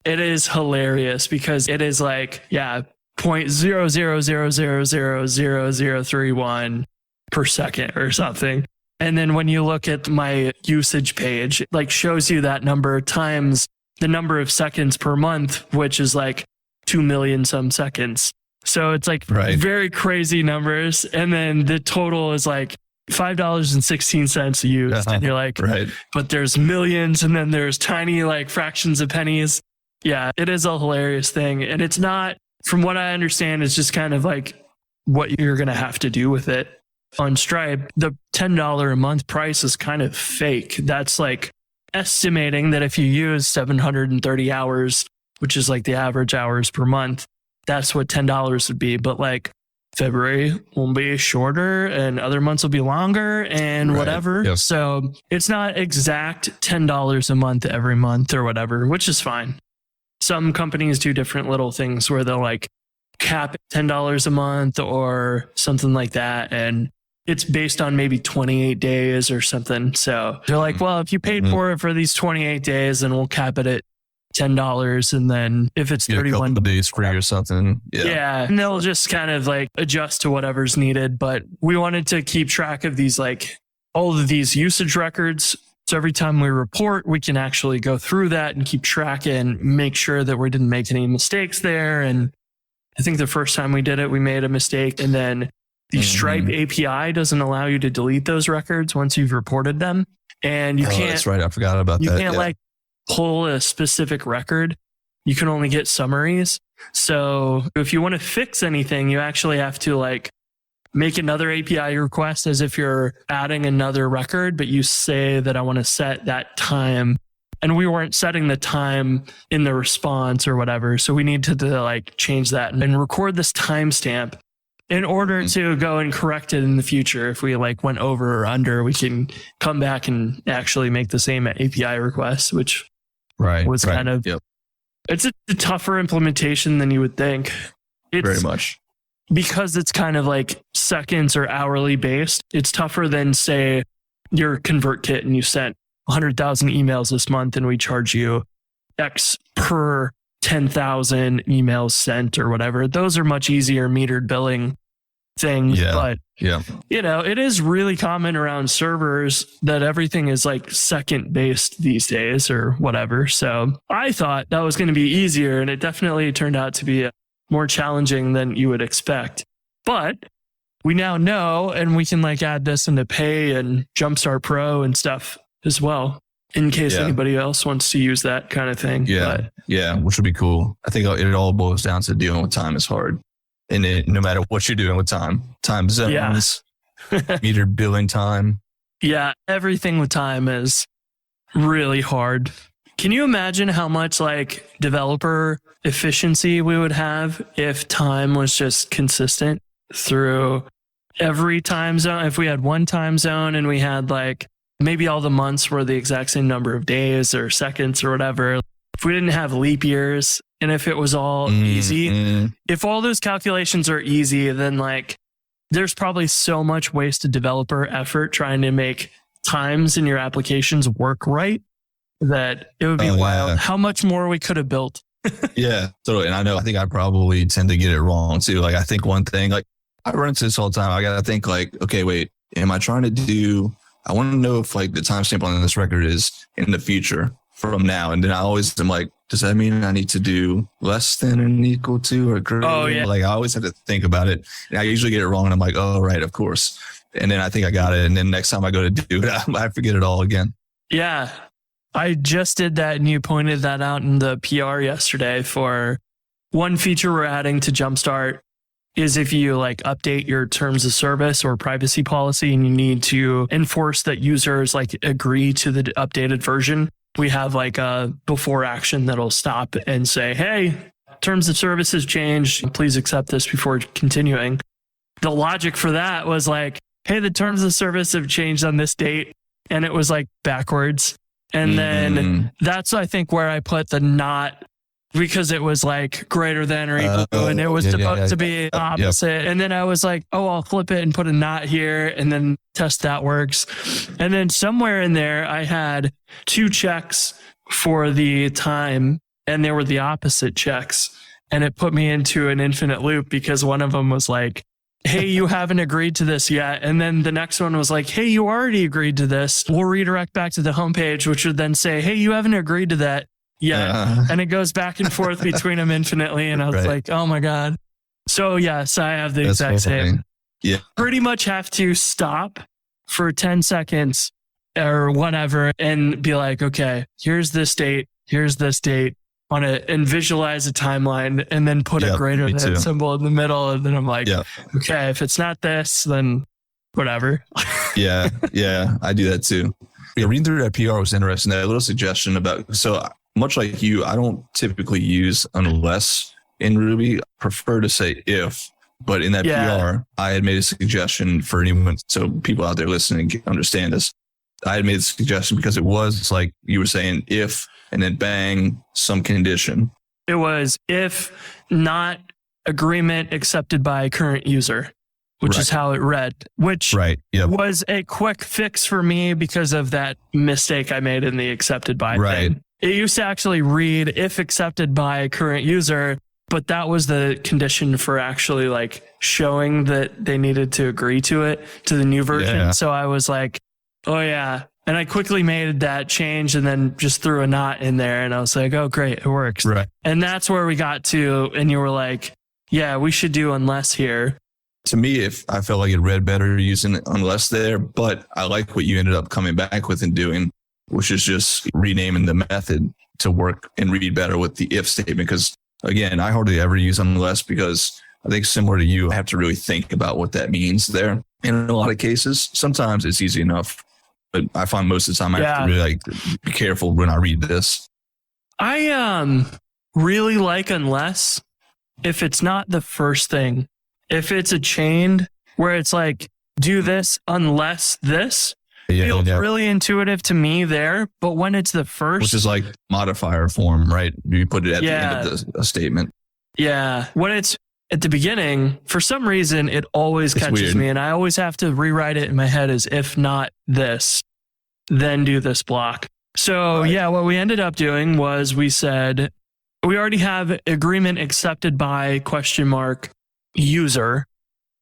It is hilarious because it is like, 0.000000031 per second or something. And then when you look at my usage page, it like shows you that number times the number of seconds per month, which is like 2 million some seconds. So it's like very crazy numbers. And then the total is like $5.16 used. And you're like, but there's millions and then there's tiny like fractions of pennies. Yeah, it is a hilarious thing. And it's not, from what I understand, it's just kind of like what you're going to have to do with it. On Stripe, the $10 a month price is kind of fake. That's like estimating that if you use 730 hours, which is like the average hours per month, that's what $10 would be. But like February will be shorter and other months will be longer and whatever. Yep. So it's not exact $10 a month every month or whatever, which is fine. Some companies do different little things where they'll like cap $10 a month or something like that. And it's based on maybe 28 days or something. So they're like, well, if you paid for it for these 28 days, then we'll cap it at $10. And then if it's 31 days free or something. Yeah. And they'll just kind of like adjust to whatever's needed. But we wanted to keep track of these, like all of these usage records. So every time we report, we can actually go through that and keep track and make sure that we didn't make any mistakes there. And I think the first time we did it, we made a mistake. And then the Stripe API doesn't allow you to delete those records once you've reported them. And you can't. That's right. I forgot about that. You can't like pull a specific record. You can only get summaries. So if you want to fix anything, you actually have to like make another API request as if you're adding another record, but you say that I want to set that time. And we weren't setting the time in the response or whatever. So we need to like change that and record this timestamp in order to go and correct it in the future, if we like went over or under, we can come back and actually make the same API request, which was kind of, it's a tougher implementation than you would think. It's, very much. Because it's kind of like seconds or hourly based. It's tougher than, say, your ConvertKit and you sent 100,000 emails this month and we charge you X per 10,000 emails sent or whatever. Those are much easier metered billing things. But, you know, it is really common around servers that everything is like second based these days or whatever. So I thought that was going to be easier, and it definitely turned out to be more challenging than you would expect. But we now know, and we can like add this into Pay and Jumpstart Pro and stuff as well, in case anybody else wants to use that kind of thing. Which would be cool. I think it all boils down to dealing with time is hard. And no matter what you're doing with time zones, metered billing time. Yeah, everything with time is really hard. Can you imagine how much like developer efficiency we would have if time was just consistent through every time zone? If we had one time zone and we had like maybe all the months were the exact same number of days or seconds or whatever. If we didn't have leap years and if it was all easy, if all those calculations are easy, then like there's probably so much wasted developer effort trying to make times in your applications work right that it would be wild how much more we could have built. Totally. And I think I probably tend to get it wrong too. Like I think one thing, like I run into this all the time. I got to think like, okay, wait, am I trying to do, I want to know if like the timestamp on this record is in the future from now. And then I always am like, does that mean I need to do less than and equal to or greater? Like I always have to think about it. And I usually get it wrong. And I'm like, oh, right, of course. And then I think I got it. And then next time I go to do it, I forget it all again. Yeah. I just did that and you pointed that out in the PR yesterday for one feature we're adding to Jumpstart is if you like update your terms of service or privacy policy and you need to enforce that users like agree to the updated version, we have like a before action that'll stop and say, hey, terms of service has changed. Please accept this before continuing. The logic for that was like, hey, the terms of service have changed on this date. And it was like backwards. And then that's, I think, where I put the not, because it was like greater than or equal to, and it was supposed to be opposite. And then I was like, oh, I'll flip it and put a not here and then test that works. And then somewhere in there, I had 2 checks for the time and they were the opposite checks. And it put me into an infinite loop because one of them was like, hey, you haven't agreed to this yet. And then the next one was like, hey, you already agreed to this. We'll redirect back to the homepage, which would then say, hey, you haven't agreed to that yet. And it goes back and forth between them infinitely. And I was like, oh my God. So yes, I have the exact same. Yeah. Pretty much have to stop for 10 seconds or whatever and be like, okay, here's this date. Here's this date. And visualize a timeline and then put a greater than symbol in the middle. And then I'm like, okay, if it's not this, then whatever. I do that too. Reading through that PR was interesting. That little suggestion about, so much like you, I don't typically use unless in Ruby. I prefer to say if, but in that PR, I had made a suggestion for anyone. So people out there listening can understand this. I had made a suggestion because it was like you were saying, if, and then bang, some condition. It was if not agreement accepted by current user, which is how it read, which was a quick fix for me because of that mistake I made in the accepted by thing. It used to actually read if accepted by current user, but that was the condition for actually like showing that they needed to agree to it, to the new version. So I was like, oh yeah. And I quickly made that change and then just threw a not in there. And I was like, oh, great, it works. And that's where we got to. And you were like, yeah, we should do unless here. To me, if I felt like it read better using unless there, but I like what you ended up coming back with and doing, which is just renaming the method to work and read better with the if statement. Because again, I hardly ever use unless because I think similar to you, I have to really think about what that means there. And in a lot of cases, sometimes it's easy enough. But I find most of the time I have to really like be careful when I read this. I really like unless if it's not the first thing If it's a chained where it's like, do this unless this, feels really intuitive to me there. But when it's the first, which is like modifier form, right? You put it at the end of the statement. Yeah. When it's at the beginning, for some reason, it always catches me. And I always have to rewrite it in my head as if not this, then do this block. So what we ended up doing was we said, we already have agreement accepted by ? User.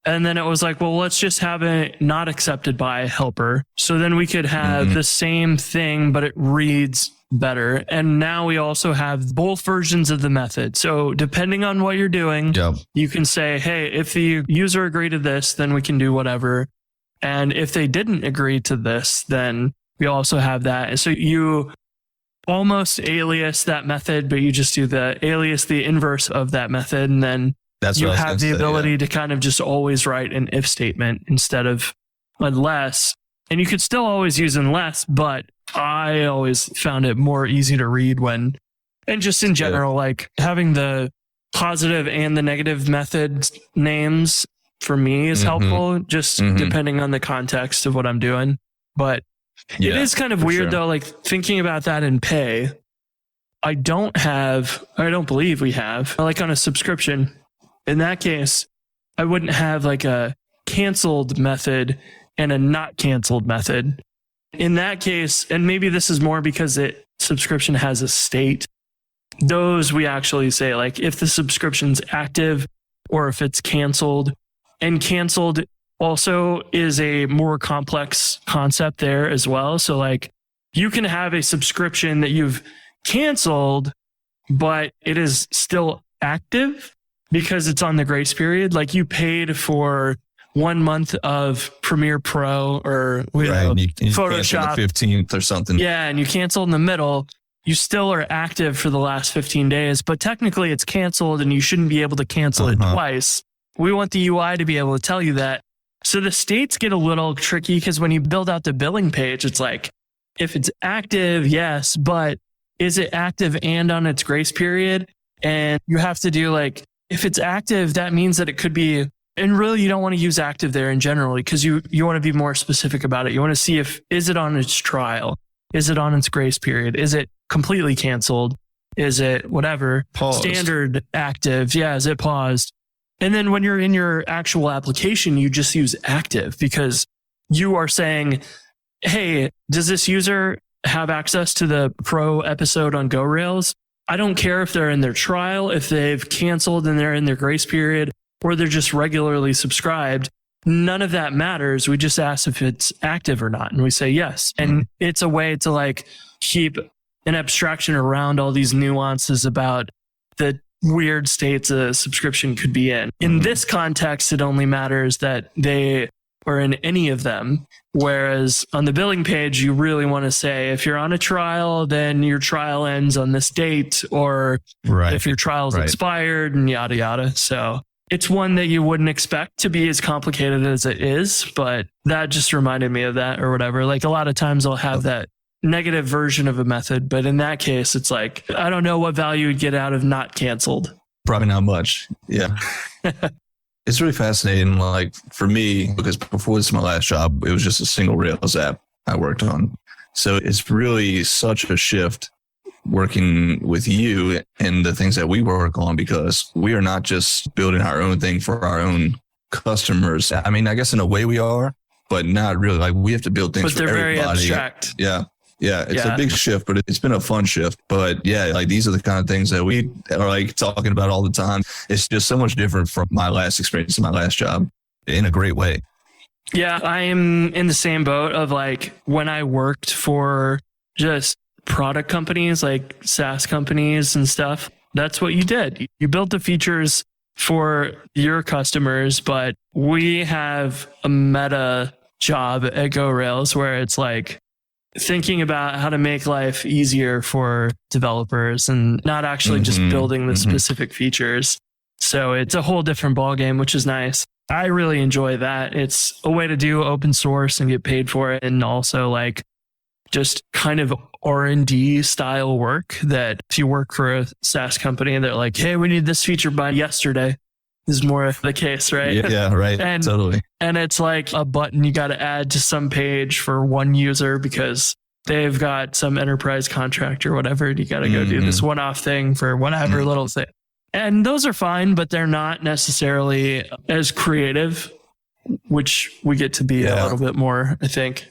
And then it was like, well, let's just have it not accepted by helper. So then we could have the same thing, but it reads better. And now we also have both versions of the method. So depending on what you're doing, you can say, hey, if the user agreed to this, then we can do whatever. And if they didn't agree to this, then we also have that. And so you almost alias that method, but you just do the alias, the inverse of that method. And then you have the ability to kind of just always write an if statement instead of unless. And you could still always use unless, but I always found it more easy to read when, and just in general, like having the positive and the negative method names for me is helpful, just depending on the context of what I'm doing. But it is kind of weird though, like thinking about that in pay. I don't believe we have, like on a subscription. In that case, I wouldn't have like a canceled method and a not canceled method. In that case, and maybe this is more because subscription has a state, those we actually say like if the subscription's active or if it's canceled. And canceled also is a more complex concept there as well. So like you can have a subscription that you've canceled, but it is still active because it's on the grace period. Like you paid for 1 month of Premiere Pro or Photoshop, the 15th or something. Yeah, and you canceled in the middle. You still are active for the last 15 days, but technically it's canceled and you shouldn't be able to cancel it twice. We want the UI to be able to tell you that. So the states get a little tricky because when you build out the billing page, it's like, if it's active, yes, but is it active and on its grace period? And you have to do like, if it's active, that means that it could be, and really you don't want to use active there in general because you want to be more specific about it. You want to see is it on its trial? Is it on its grace period? Is it completely canceled? Is it whatever? Paused. Standard active? Yeah, is it paused? And then when you're in your actual application, you just use active because you are saying, hey, does this user have access to the pro episode on GoRails? I don't care if they're in their trial, if they've canceled and they're in their grace period, or they're just regularly subscribed. None of that matters. We just ask if it's active or not. And we say yes. And it's a way to like keep an abstraction around all these nuances about the weird states a subscription could be in. In this context, it only matters that they are in any of them. Whereas on the billing page, you really want to say, if you're on a trial, then your trial ends on this date, or if your trial's expired and yada, yada. So it's one that you wouldn't expect to be as complicated as it is, but that just reminded me of that or whatever. Like a lot of times I'll have that negative version of a method, but in that case, it's like, I don't know what value you'd get out of not canceled. Probably not much. Yeah. It's really fascinating. Like for me, because before this, my last job, it was just a single Rails app I worked on. So it's really such a shift working with you and the things that we work on, because we are not just building our own thing for our own customers. I mean, I guess in a way we are, but not really. Like we have to build things for everybody. But they're very abstract. Yeah. Yeah, it's a big shift, but it's been a fun shift. But yeah, like these are the kind of things that we are like talking about all the time. It's just so much different from my last experience and my last job in a great way. Yeah, I am in the same boat of like when I worked for just product companies, like SaaS companies and stuff. That's what you did. You built the features for your customers, but we have a meta job at GoRails where it's like, thinking about how to make life easier for developers and not actually just building the specific features. So it's a whole different ballgame, which is nice. I really enjoy that. It's a way to do open source and get paid for it. And also like just kind of R&D style work that if you work for a SaaS company and they're like, hey, we need this feature by yesterday, is more the case, right? Yeah, right. And, totally. And it's like a button you got to add to some page for one user because they've got some enterprise contract or whatever. And you got to go do this one-off thing for whatever little thing. And those are fine, but they're not necessarily as creative, which we get to be a little bit more, I think.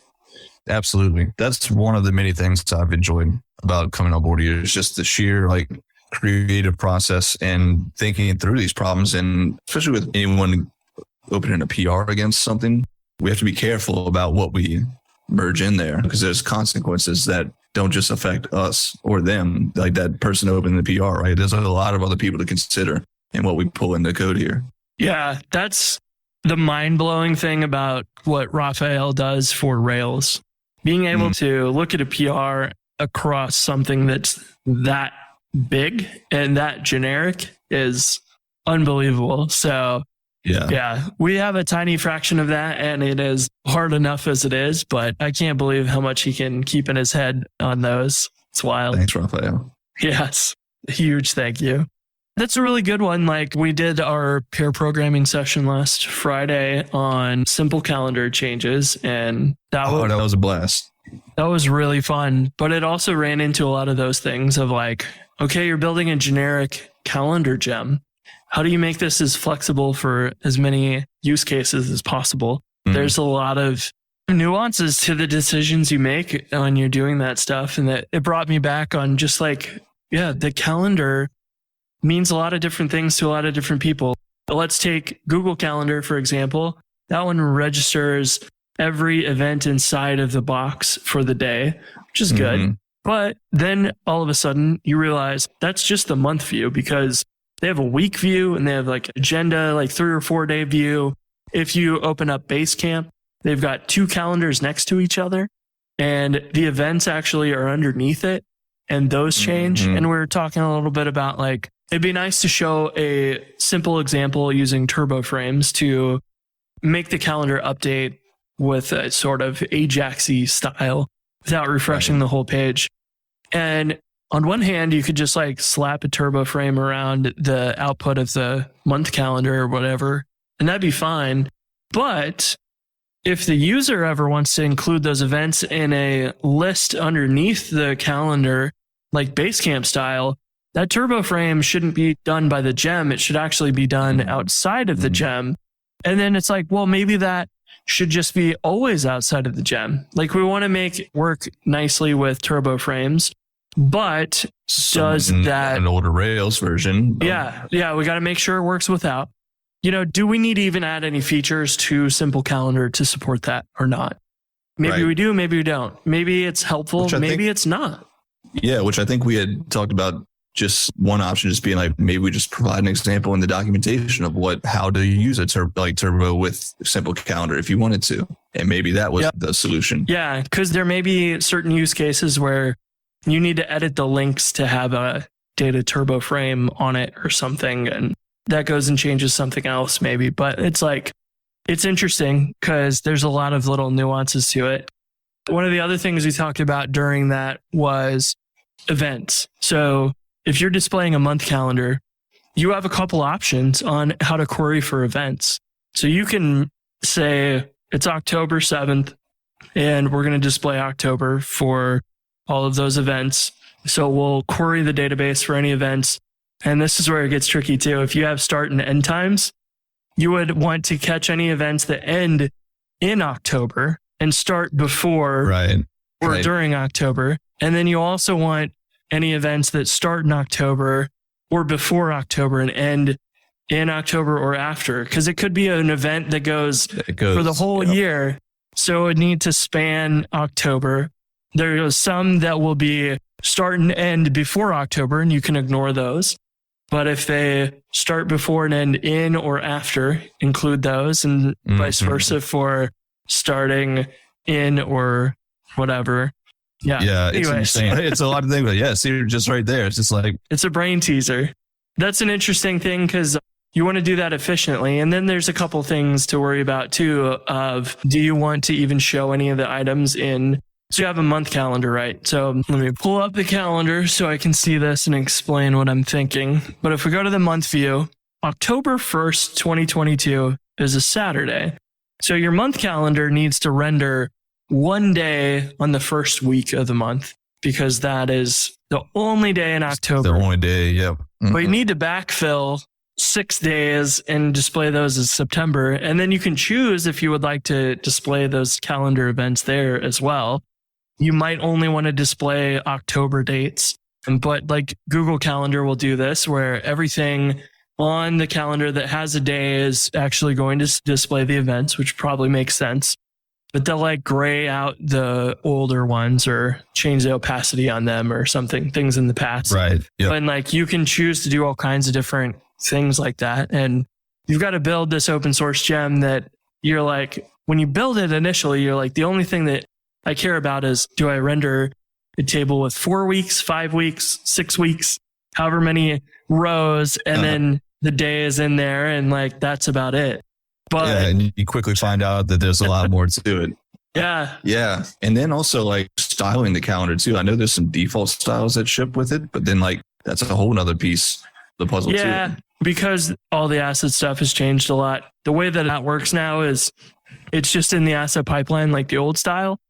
Absolutely. That's one of the many things I've enjoyed about coming on board here is just the sheer like creative process and thinking through these problems. And especially with anyone opening a PR against something, we have to be careful about what we merge in there because there's consequences that don't just affect us or them, like that person opening the PR, right? There's a lot of other people to consider in what we pull into code here. Yeah, that's the mind-blowing thing about what Raphael does for Rails. Being able to look at a PR across something that's that big and that generic is unbelievable. So yeah, we have a tiny fraction of that and it is hard enough as it is, but I can't believe how much he can keep in his head on those. It's wild. Thanks, Raphael. Yes. Huge thank you. That's a really good one. Like we did our pair programming session last Friday on simple calendar changes and that was a blast. That was really fun, but it also ran into a lot of those things of like, okay, you're building a generic calendar gem. How do you make this as flexible for as many use cases as possible? There's a lot of nuances to the decisions you make when you're doing that stuff. And that it brought me back on just like, the calendar means a lot of different things to a lot of different people. But let's take Google Calendar, for example. That one registers every event inside of the box for the day, which is good. But then all of a sudden you realize that's just the month view because they have a week view and they have like agenda, like 3 or 4 day view. If you open up Basecamp, they've got 2 calendars next to each other and the events actually are underneath it and those change. And we were talking a little bit about like, it'd be nice to show a simple example using turbo frames to make the calendar update with a sort of Ajax-y style without refreshing the whole page. And on one hand, you could just like slap a turbo frame around the output of the month calendar or whatever, and that'd be fine. But if the user ever wants to include those events in a list underneath the calendar, like Basecamp style, that turbo frame shouldn't be done by the gem. It should actually be done outside of the gem. And then it's like, well, maybe that should just be always outside of the gem. Like we want to make it work nicely with turbo frames, but does that an older Rails version? Yeah. We got to make sure it works without. Do we need to even add any features to Simple Calendar to support that or not? Maybe we do, maybe we don't. Maybe it's helpful, maybe it's not. Yeah, which I think we had talked about. Just one option just being like, maybe we just provide an example in the documentation of how do you use a turbo with Simple Calendar if you wanted to. And maybe that was the solution. Yeah, because there may be certain use cases where you need to edit the links to have a data turbo frame on it or something. And that goes and changes something else maybe. But it's like, it's interesting because there's a lot of little nuances to it. One of the other things we talked about during that was events. So if you're displaying a month calendar, you have a couple options on how to query for events. So you can say it's October 7th and we're going to display October for all of those events. So we'll query the database for any events. And this is where it gets tricky too. If you have start and end times, you would want to catch any events that end in October and start before or during October. And then you also want any events that start in October or before October and end in October or after, because it could be an event that goes for the whole year. So it would need to span October. There are some that will be start and end before October, and you can ignore those. But if they start before and end in or after, include those, and vice versa for starting in or whatever. Yeah. It's insane. It's a lot of things, but see, just right there. It's just like, it's a brain teaser. That's an interesting thing because you want to do that efficiently. And then there's a couple things to worry about too of, do you want to even show any of the items in? So you have a month calendar, right? So let me pull up the calendar so I can see this and explain what I'm thinking. But if we go to the month view, October 1st, 2022 is a Saturday. So your month calendar needs to render one day on the first week of the month because that is the only day in October. The only day, yeah. Mm-hmm. But you need to backfill 6 days and display those as September. And then you can choose if you would like to display those calendar events there as well. You might only want to display October dates, but like Google Calendar will do this where everything on the calendar that has a day is actually going to display the events, which probably makes sense. But they'll like gray out the older ones or change the opacity on them or something, things in the past. Right. Yep. And like you can choose to do all kinds of different things like that. And you've got to build this open source gem that you're like, when you build it initially, you're like, the only thing that I care about is, do I render a table with 4 weeks, 5 weeks, 6 weeks, however many rows, and then the day is in there, and like that's about it. But yeah, and you quickly find out that there's a lot more to it. Yeah. Yeah. And then also like styling the calendar too. I know there's some default styles that ship with it, but then like that's a whole nother piece of the puzzle too. Yeah, because all the asset stuff has changed a lot. The way that works now is it's just in the asset pipeline like the old style.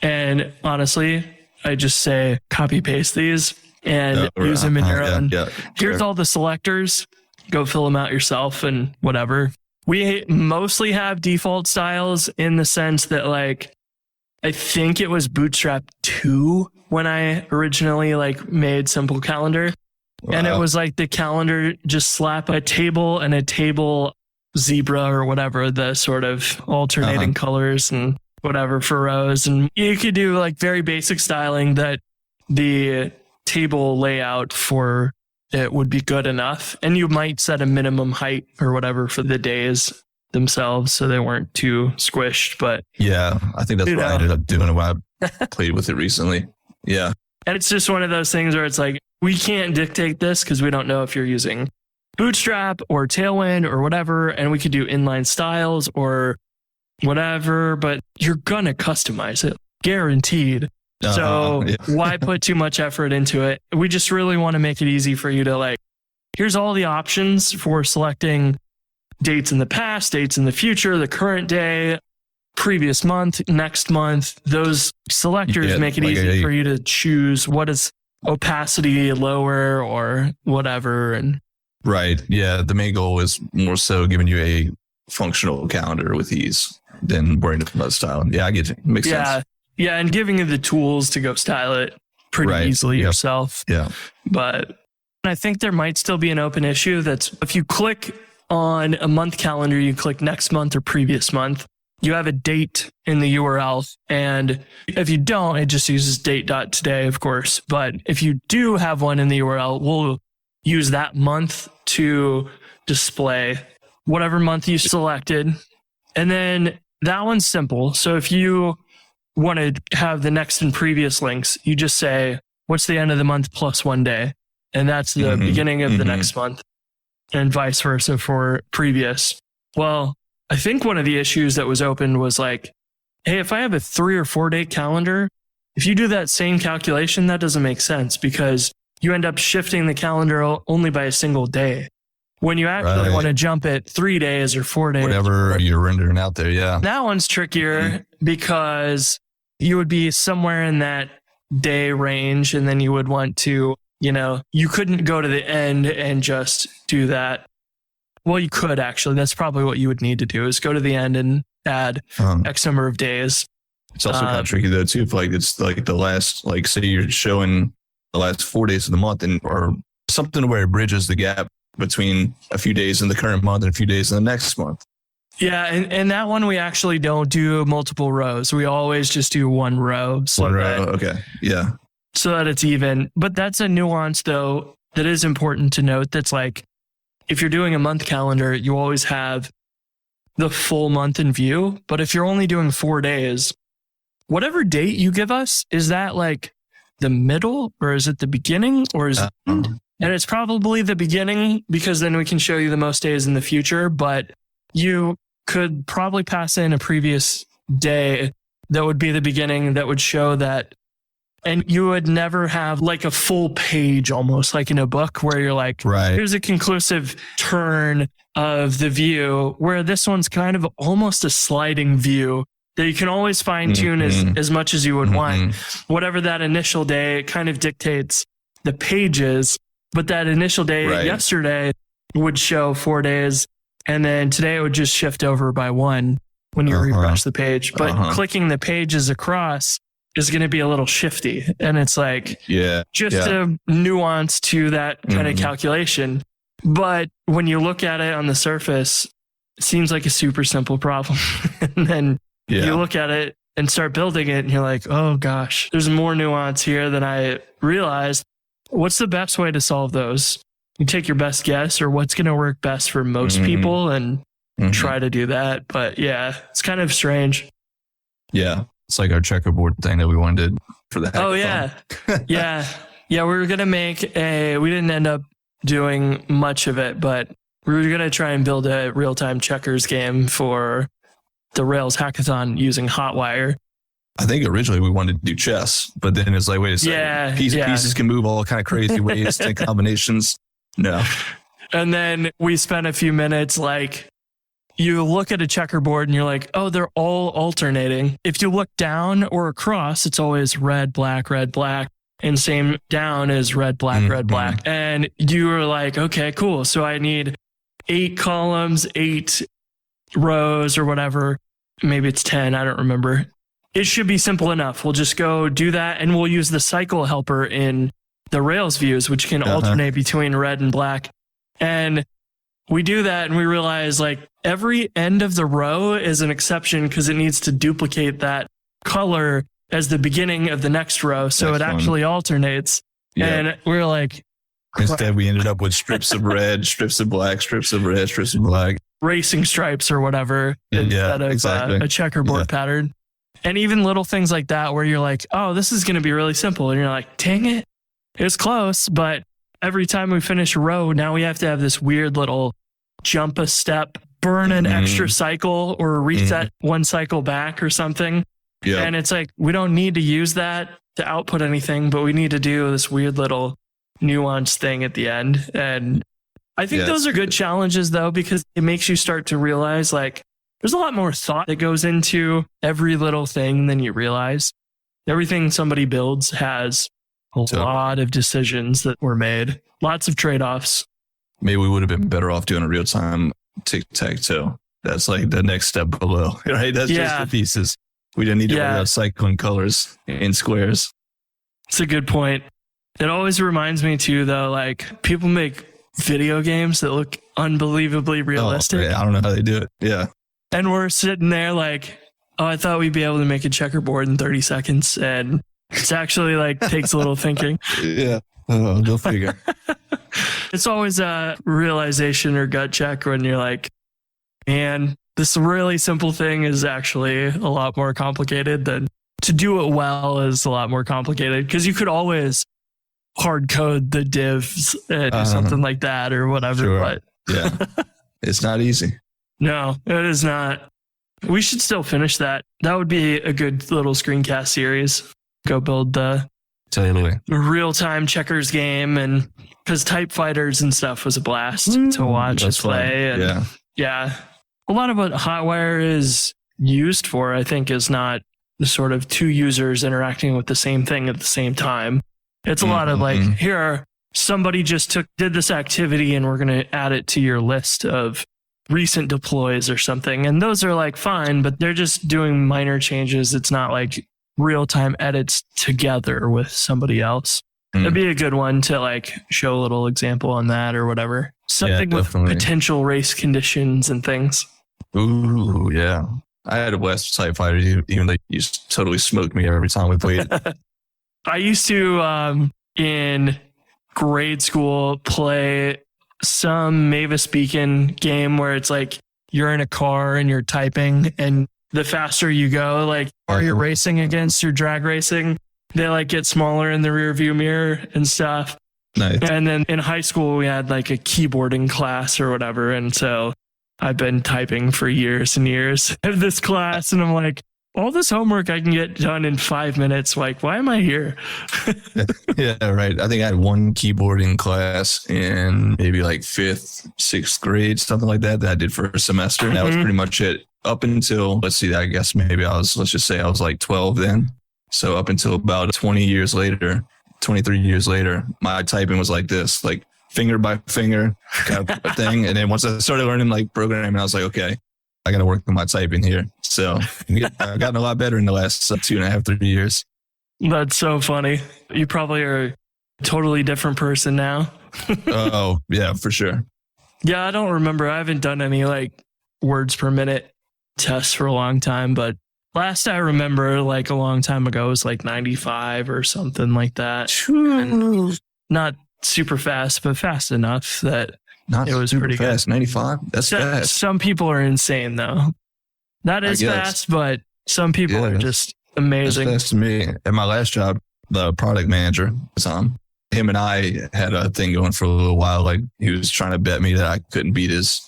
And honestly, I just say copy paste these and use them in your own. Yeah, here's all the selectors. Go fill them out yourself and whatever. We mostly have default styles in the sense that like, I think it was Bootstrap 2 when I originally like made Simple Calendar. Wow. And it was like the calendar just slap a table and a table zebra or whatever, the sort of alternating colors and whatever for rows. And you could do like very basic styling that the table layout for it would be good enough. And you might set a minimum height or whatever for the days themselves so they weren't too squished. But yeah, I think that's what I ended up doing when I played with it recently. Yeah. And it's just one of those things where it's like, we can't dictate this because we don't know if you're using Bootstrap or Tailwind or whatever. And we could do inline styles or whatever, but you're going to customize it, guaranteed. So why put too much effort into it? We just really want to make it easy for you to like, here's all the options for selecting dates in the past, dates in the future, the current day, previous month, next month. Those selectors make it easy for you to choose what is opacity lower or whatever. And right. Yeah. The main goal is more so giving you a functional calendar with ease than worrying about styling. Yeah, I get it. Makes sense. Yeah, and giving you the tools to go style it pretty easily yourself. Yeah. But I think there might still be an open issue that's if you click on a month calendar, you click next month or previous month, you have a date in the URL. And if you don't, it just uses date.today, of course. But if you do have one in the URL, we'll use that month to display whatever month you selected. And then that one's simple. So if you want to have the next and previous links, you just say, what's the end of the month plus 1 day? And that's the beginning of the next month and vice versa for previous. Well, I think one of the issues that was opened was like, hey, if I have a 3 or 4 day calendar, if you do that same calculation, that doesn't make sense because you end up shifting the calendar only by a single day. When you actually want to jump it 3 days or 4 days. Whatever you're rendering out there, yeah. That one's trickier because you would be somewhere in that day range and then you would want to, you couldn't go to the end and just do that. Well, you could actually. That's probably what you would need to do is go to the end and add X number of days. It's also kind of tricky though too. If like it's like the last, like say you're showing the last 4 days of the month or something where it bridges the gap between a few days in the current month and a few days in the next month. Yeah, and that one we actually don't do multiple rows. We always just do one row. Okay. Yeah. So that it's even. But that's a nuance though that is important to note. That's like if you're doing a month calendar, you always have the full month in view. But if you're only doing 4 days, whatever date you give us, is that like the middle or is it the beginning or is it end? And it's probably the beginning because then we can show you the most days in the future. But you could probably pass in a previous day that would be the beginning that would show that And you would never have like a full page almost like in a book where you're like, here's a conclusive turn of the view, where this one's kind of almost a sliding view that you can always fine tune as much as you would want. Whatever that initial day, it kind of dictates the pages, but that initial day yesterday would show 4 days. And then today it would just shift over by one when you refresh the page. But clicking the pages across is going to be a little shifty. And it's like, a nuance to that kind of calculation. But when you look at it on the surface, it seems like a super simple problem. And then you look at it and start building it and you're like, oh gosh, there's more nuance here than I realized. What's the best way to solve those? You take your best guess or what's going to work best for most people and try to do that. But yeah, it's kind of strange. Yeah. It's like our checkerboard thing that we wanted for the hackathon. Oh yeah. Yeah. We were going to make we didn't end up doing much of it, but we were going to try and build a real-time checkers game for the Rails hackathon using Hotwire. I think originally we wanted to do chess, but then it's like, wait a second. Pieces can move all kind of crazy ways, take combinations. No. And then we spent a few minutes like, you look at a checkerboard and you're like, oh, they're all alternating. If you look down or across, it's always red, black, and same down is red, black, red, black. And you were like, okay, cool. So I need 8 columns, 8 rows or whatever. Maybe it's 10. I don't remember. It should be simple enough. We'll just go do that. And we'll use the cycle helper in the Rails views, which can alternate between red and black. And we do that and we realize like every end of the row is an exception because it needs to duplicate that color as the beginning of the next row. So it actually alternates. Yeah. And we're like, instead we ended up with strips of red, strips of black, strips of red, strips of black. Racing stripes or whatever instead of a checkerboard pattern. And even little things like that where you're like, oh, this is going to be really simple. And you're like, dang it, it was close. But every time we finish a row, now we have to have this weird little jump a step, burn an extra cycle or reset one cycle back or something. Yeah. And it's like, we don't need to use that to output anything, but we need to do this weird little nuanced thing at the end. And I think those are good challenges though, because it makes you start to realize like there's a lot more thought that goes into every little thing than you realize. Everything somebody builds has a lot of decisions that were made, lots of trade-offs. Maybe we would have been better off doing a real-time tic-tac-toe. That's like the next step below, right? That's just the pieces. We didn't need to worry about cycling colors in squares. It's a good point. It always reminds me too, though, like people make video games that look unbelievably realistic. I don't know how they do it. Yeah. And we're sitting there like, oh, I thought we'd be able to make a checkerboard in 30 seconds. And it's actually like takes a little thinking. Yeah. Go figure. It's always a realization or gut check when you're like, man, this really simple thing is actually a lot more complicated than to do it well is a lot more complicated because you could always hard code the divs and do something like that or whatever. Sure. But it's not easy. No, it is not. We should still finish that. That would be a good little screencast series. Go build the real-time checkers game, and because Type Fighters and stuff was a blast to watch and play. And a lot of what Hotwire is used for, I think, is not the sort of two users interacting with the same thing at the same time. It's a lot of like, here, somebody just did this activity and we're going to add it to your list of recent deploys or something. And those are like fine, but they're just doing minor changes. It's not like real-time edits together with somebody else. That'd be a good one to like show a little example on that or whatever. Something with potential race conditions and things. Ooh, yeah. I had a blast with Type Fighter, even though you totally smoked me every time we played. I used to, in grade school, play some Mavis Beacon game where it's like you're in a car and you're typing, and the faster you go, like, or you're racing against your drag racing, they like get smaller in the rear view mirror and stuff. Nice. And then in high school, we had like a keyboarding class or whatever. And so I've been typing for years and years of this class. And I'm like, all this homework I can get done in 5 minutes. Like, why am I here? Yeah, right. I think I had one keyboarding class in maybe like 5th, 6th grade, something like that I did for a semester. And that was pretty much it up until, let's see, I guess maybe let's just say I was like 12 then. So up until about 23 years later, my typing was like this, like finger by finger kind of thing. And then once I started learning like programming, I was like, okay, I got to work on my typing here. So I've gotten a lot better in the last 2.5, 3 years. That's so funny. You probably are a totally different person now. Oh, yeah, for sure. Yeah, I don't remember. I haven't done any like words per minute tests for a long time, but last I remember like a long time ago was like 95 or something like that. And not super fast, but fast enough that it was pretty fast. Good. 95? That's fast. Some people are insane though. That is fast, but some people are just amazing. That's fast to me. At my last job, the product manager was him and I had a thing going for a little while. Like he was trying to bet me that I couldn't beat his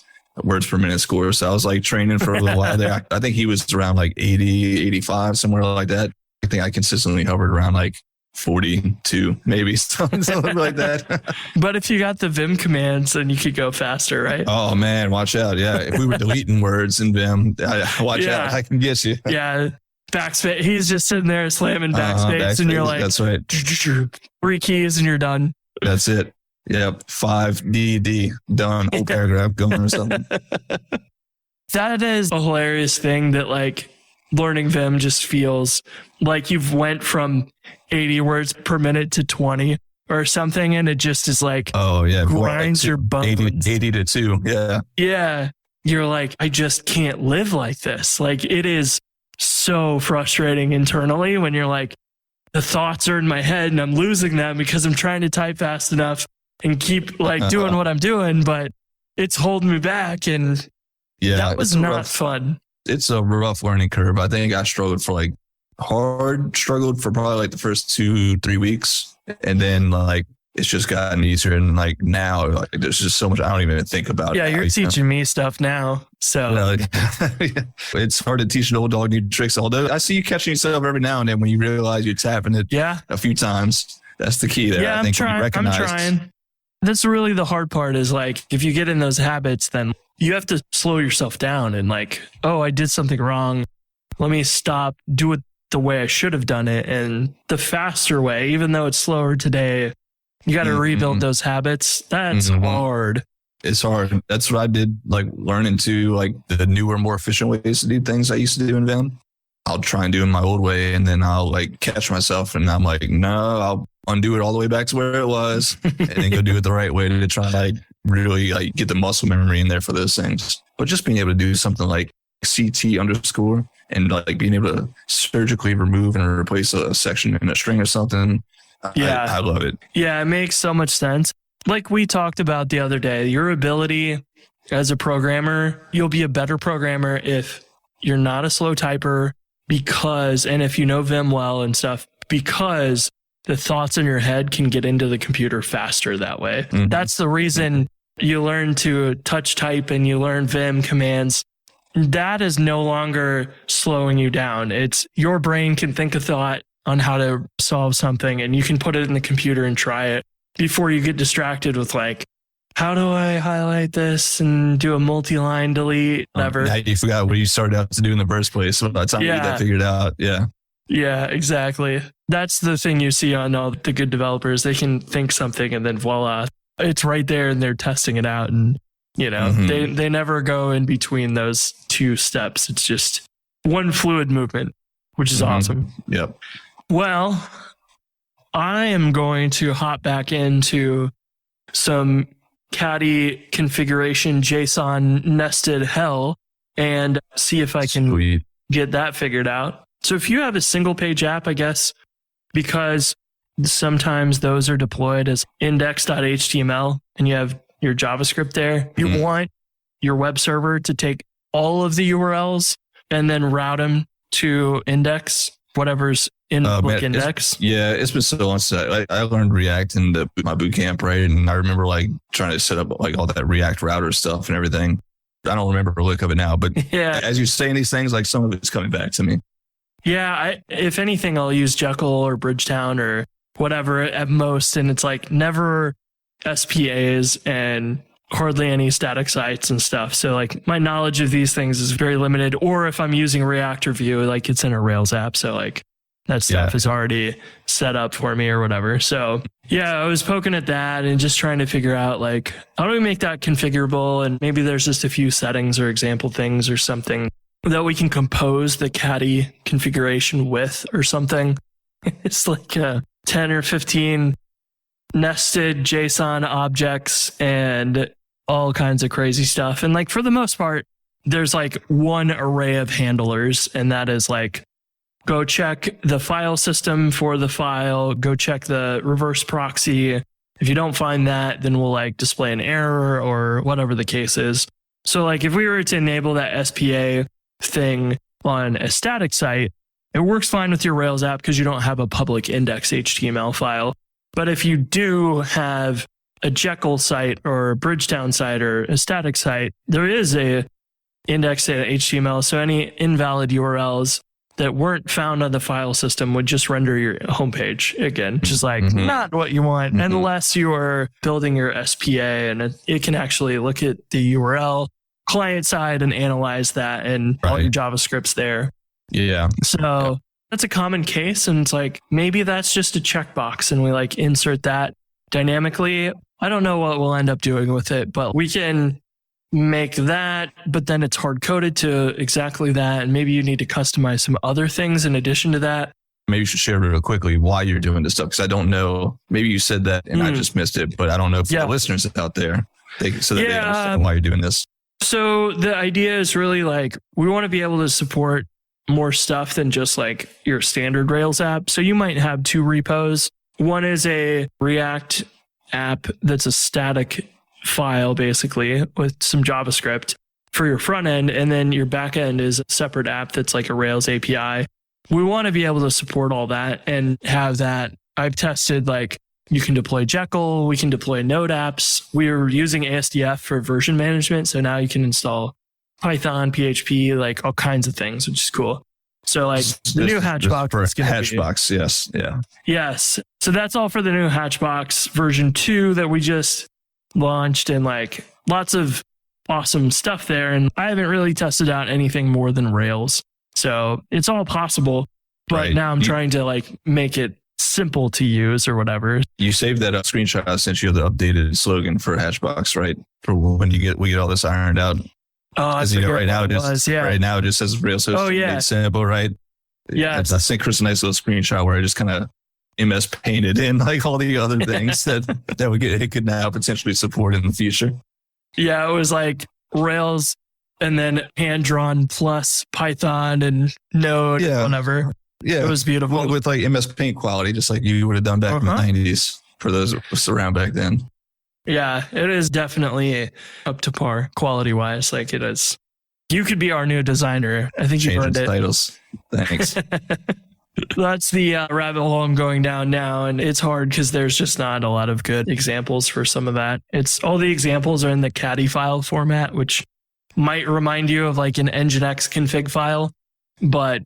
words per minute score. So I was like training for a little while there. I think he was around like 80, 85, somewhere like that. I think I consistently hovered around like 42, maybe something like that. But if you got the Vim commands, then you could go faster, right? Oh man, watch out. Yeah. If we were deleting words in Vim, watch out. I can get you. Yeah. Backspace. He's just sitting there slamming backspace and you're like, that's right. 3 keys and you're done. That's it. Yep. 5DD done. Whole paragraph going or something. That is a hilarious thing that like learning Vim just feels like you've went from 80 words per minute to 20 or something. And it just is like, oh yeah, grinds your bones. 80 to 2. Yeah. Yeah. You're like, I just can't live like this. Like it is so frustrating internally when you're like, the thoughts are in my head and I'm losing them because I'm trying to type fast enough and keep like doing what I'm doing, but it's holding me back. And that was not fun. It's a rough learning curve. I think I struggled for probably like the first 2-3 weeks. And then like, it's just gotten easier. And like now, like there's just so much I don't even think about. Yeah, you're teaching me stuff now. So it's hard to teach an old dog new tricks. Although I see you catching yourself every now and then when you realize you're tapping it a few times. That's the key there. Yeah, I think I'm trying. That's really the hard part is like, if you get in those habits, then you have to slow yourself down and like, oh, I did something wrong. Let me stop, do it the way I should have done it. And the faster way, even though it's slower today, you got to rebuild those habits. That's hard. It's hard. That's what I did, like learning to like the newer, more efficient ways to do things I used to do in Vim. I'll try and do it my old way and then I'll like catch myself and I'm like, no, I'll undo it all the way back to where it was and then go do it the right way to try to like really like get the muscle memory in there for those things. But just being able to do something like CT underscore and like being able to surgically remove and replace a section in a string or something. Yeah. I love it. Yeah, it makes so much sense. Like we talked about the other day, your ability as a programmer, you'll be a better programmer if you're not a slow typer and if you know Vim well and stuff, because the thoughts in your head can get into the computer faster that way. That's the reason you learn to touch type and you learn Vim commands. That is no longer slowing you down. It's your brain can think a thought on how to solve something and you can put it in the computer and try it before you get distracted with like, how do I highlight this and do a multi-line delete, whatever. Now you forgot what you started out to do in the first place. By the time you get that figured out. Yeah. Yeah, exactly. That's the thing you see on all the good developers. They can think something and then voila, it's right there and they're testing it out. And, you know, they never go in between those two steps. It's just one fluid movement, which is awesome. Yep. Well, I am going to hop back into some caddy configuration JSON nested hell and see if I can get that figured out. So if you have a single page app, I guess, because sometimes those are deployed as index.html and you have your JavaScript there, you want your web server to take all of the URLs and then route them to index, whatever's in the book index. It's been so long since I learned React in my boot camp, right? And I remember like trying to set up like all that React router stuff and everything. I don't remember a look of it now, but as you're saying these things, like some of it's coming back to me. Yeah, if anything, I'll use Jekyll or Bridgetown or whatever at most. And it's like never SPAs and hardly any static sites and stuff. So like my knowledge of these things is very limited. Or if I'm using Reactor View, like it's in a Rails app. So like that stuff is already set up for me or whatever. So yeah, I was poking at that and just trying to figure out like, how do we make that configurable? And maybe there's just a few settings or example things or something that we can compose the caddy configuration with or something. It's like 10 or 15 nested JSON objects and all kinds of crazy stuff. And like for the most part, there's like one array of handlers, and that is like, go check the file system for the file, go check the reverse proxy. If you don't find that, then we'll like display an error or whatever the case is. So like if we were to enable that SPA thing on a static site, it works fine with your Rails app because you don't have a public index HTML file. But if you do have a Jekyll site or a Bridgetown site or a static site, there is a index HTML. So any invalid URLs that weren't found on the file system would just render your homepage again, which is like not what you want unless you are building your SPA, and it can actually look at the URL client side and analyze that, and all your JavaScript's there. Yeah. So that's a common case. And it's like, maybe that's just a checkbox and we like insert that dynamically. I don't know what we'll end up doing with it, but we can make that, but then it's hard coded to exactly that. And maybe you need to customize some other things in addition to that. Maybe you should share real quickly why you're doing this stuff, because I don't know. Maybe you said that and I just missed it, but I don't know if the listeners out there, they understand why you're doing this. So the idea is really like, we want to be able to support more stuff than just like your standard Rails app. So you might have two repos. One is a React app that's a static file basically with some JavaScript for your front end. And then your back end is a separate app that's like a Rails API. We want to be able to support all that and have that. I've tested like you can deploy Jekyll, we can deploy Node apps. We're using ASDF for version management. So now you can install Python, PHP, like all kinds of things, which is cool. So like the new Hatchbox. For Hatchbox, yes. Yeah. Yes. So that's all for the new Hatchbox version 2 that we just launched, and like lots of awesome stuff there. And I haven't really tested out anything more than Rails. So it's all possible, but now I'm trying to like make it simple to use or whatever. You saved that screenshot I sent you, the updated slogan for Hatchbox, right? For when we get all this ironed out. Oh, right now it just says Rails hosting made simple, right? Yeah. I think Chris a nice little screenshot where I just kind of MS painted in like all the other things it could now potentially support in the future. Yeah, it was like Rails and then hand drawn plus Python and Node and whatever. Yeah. It was beautiful. With like MS Paint quality, just like you would have done back in the 90s for those that was around back then. Yeah, it is definitely up to par quality wise. Like it is. You could be our new designer. I think you earned it. Titles. Thanks. That's the rabbit hole I'm going down now. And it's hard because there's just not a lot of good examples for some of that. It's all the examples are in the caddy file format, which might remind you of like an Nginx config file. But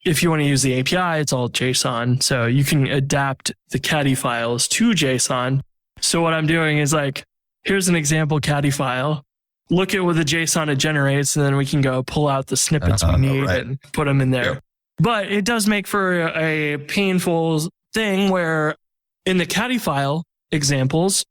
if you want to use the API, it's all JSON. So you can adapt the caddy files to JSON. So what I'm doing is like, here's an example caddy file. Look at what the JSON it generates, and then we can go pull out the snippets we need and put them in there. Yep. But it does make for a painful thing where in the caddy file examples,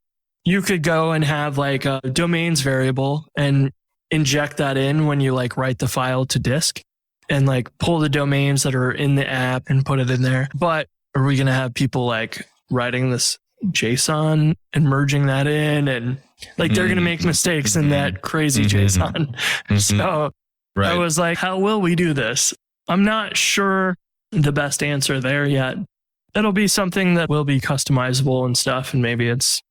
you could go and have like a domains variable and inject that in when you like write the file to disk and like pull the domains that are in the app and put it in there. But are we going to have people like writing this JSON and merging that in, and like they're going to make mistakes in that crazy JSON. So I was like, how will we do this? I'm not sure the best answer there yet. It'll be something that will be customizable and stuff. And maybe it's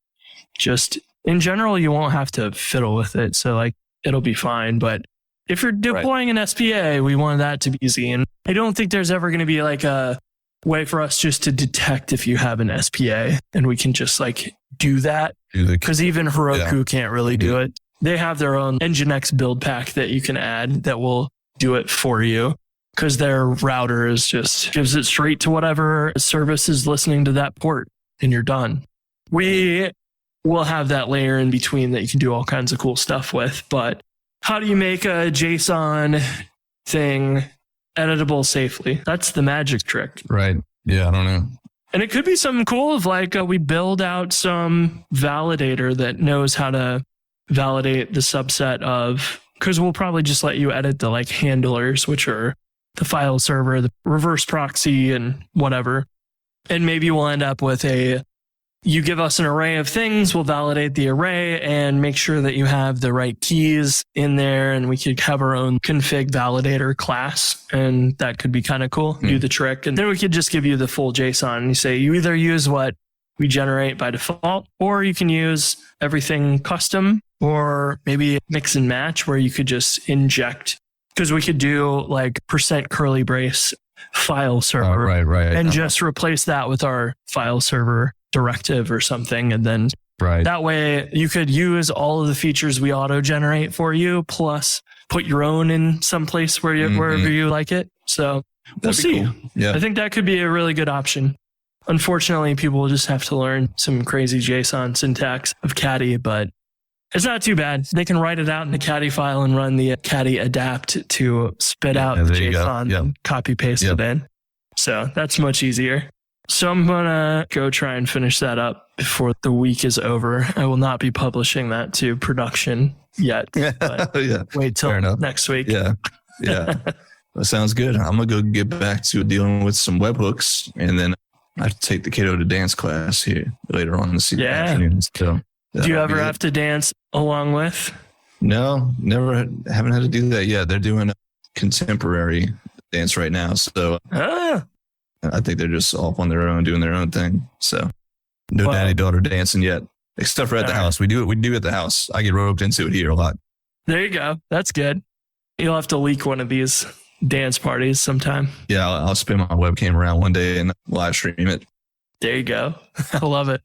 just in general, you won't have to fiddle with it. So like it'll be fine. But if you're deploying an SPA, we want that to be easy. And I don't think there's ever going to be like a way for us just to detect if you have an SPA, and we can just like do that, because even Heroku can't really do it. They have their own Nginx build pack that you can add that will do it for you. because their router is just gives it straight to whatever service is listening to that port, and you're done. We will have that layer in between that you can do all kinds of cool stuff with. But how do you make a JSON thing editable safely? That's the magic trick. Right. Yeah, I don't know. And it could be something cool of like we build out some validator that knows how to validate the subset of, because we'll probably just let you edit the like handlers, which are the file server, the reverse proxy and whatever. And maybe we'll end up with you give us an array of things, we'll validate the array and make sure that you have the right keys in there, and we could have our own config validator class, and that could be kind of cool, do the trick. And then we could just give you the full JSON, and you say you either use what we generate by default, or you can use everything custom, or maybe mix and match where you could just inject, because we could do like %curly brace file server, right, and just replace that with our file server directive or something. And then that way you could use all of the features we auto generate for you, plus put your own in some place where wherever you like it. So we'll see. Cool. Yeah. I think that could be a really good option. Unfortunately, people will just have to learn some crazy JSON syntax of Caddy, but it's not too bad. They can write it out in the Caddy file and run the Caddy adapt to spit out the JSON and copy paste it in. So that's much easier. So I'm going to go try and finish that up before the week is over. I will not be publishing that to production yet. But wait till next week. Yeah. That sounds good. I'm going to go get back to dealing with some webhooks, and then I have to take the kiddo to dance class here later on this afternoon. So do you ever have to dance along with? No, never. Haven't had to do that yet. They're doing a contemporary dance right now. So I think they're just off on their own, doing their own thing. So no daddy-daughter dancing yet, except for at the house. We do at the house. I get roped into it here a lot. There you go. That's good. You'll have to leak one of these dance parties sometime. Yeah, I'll spin my webcam around one day and live stream it. There you go. I love it.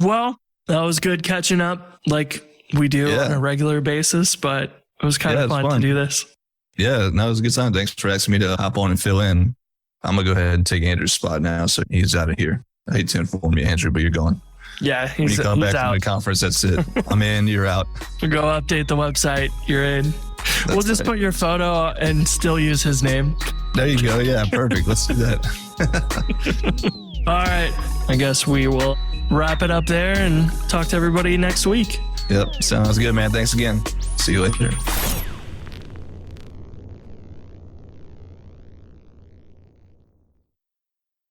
Well, that was good catching up like we do on a regular basis, but it was kind of fun to do this. Yeah, no, it was a good time. Thanks for asking me to hop on and fill in. I'm going to go ahead and take Andrew's spot now, so he's out of here. I hate to inform you, Andrew, but you're gone. Yeah, when you come back out. from the conference, that's it. I'm in, you're out. Go update the website, you're in. We'll just put your photo and still use his name. There you go. Yeah, perfect. Let's do that. All right. I guess we will wrap it up there and talk to everybody next week. Yep. Sounds good, man. Thanks again. See you later.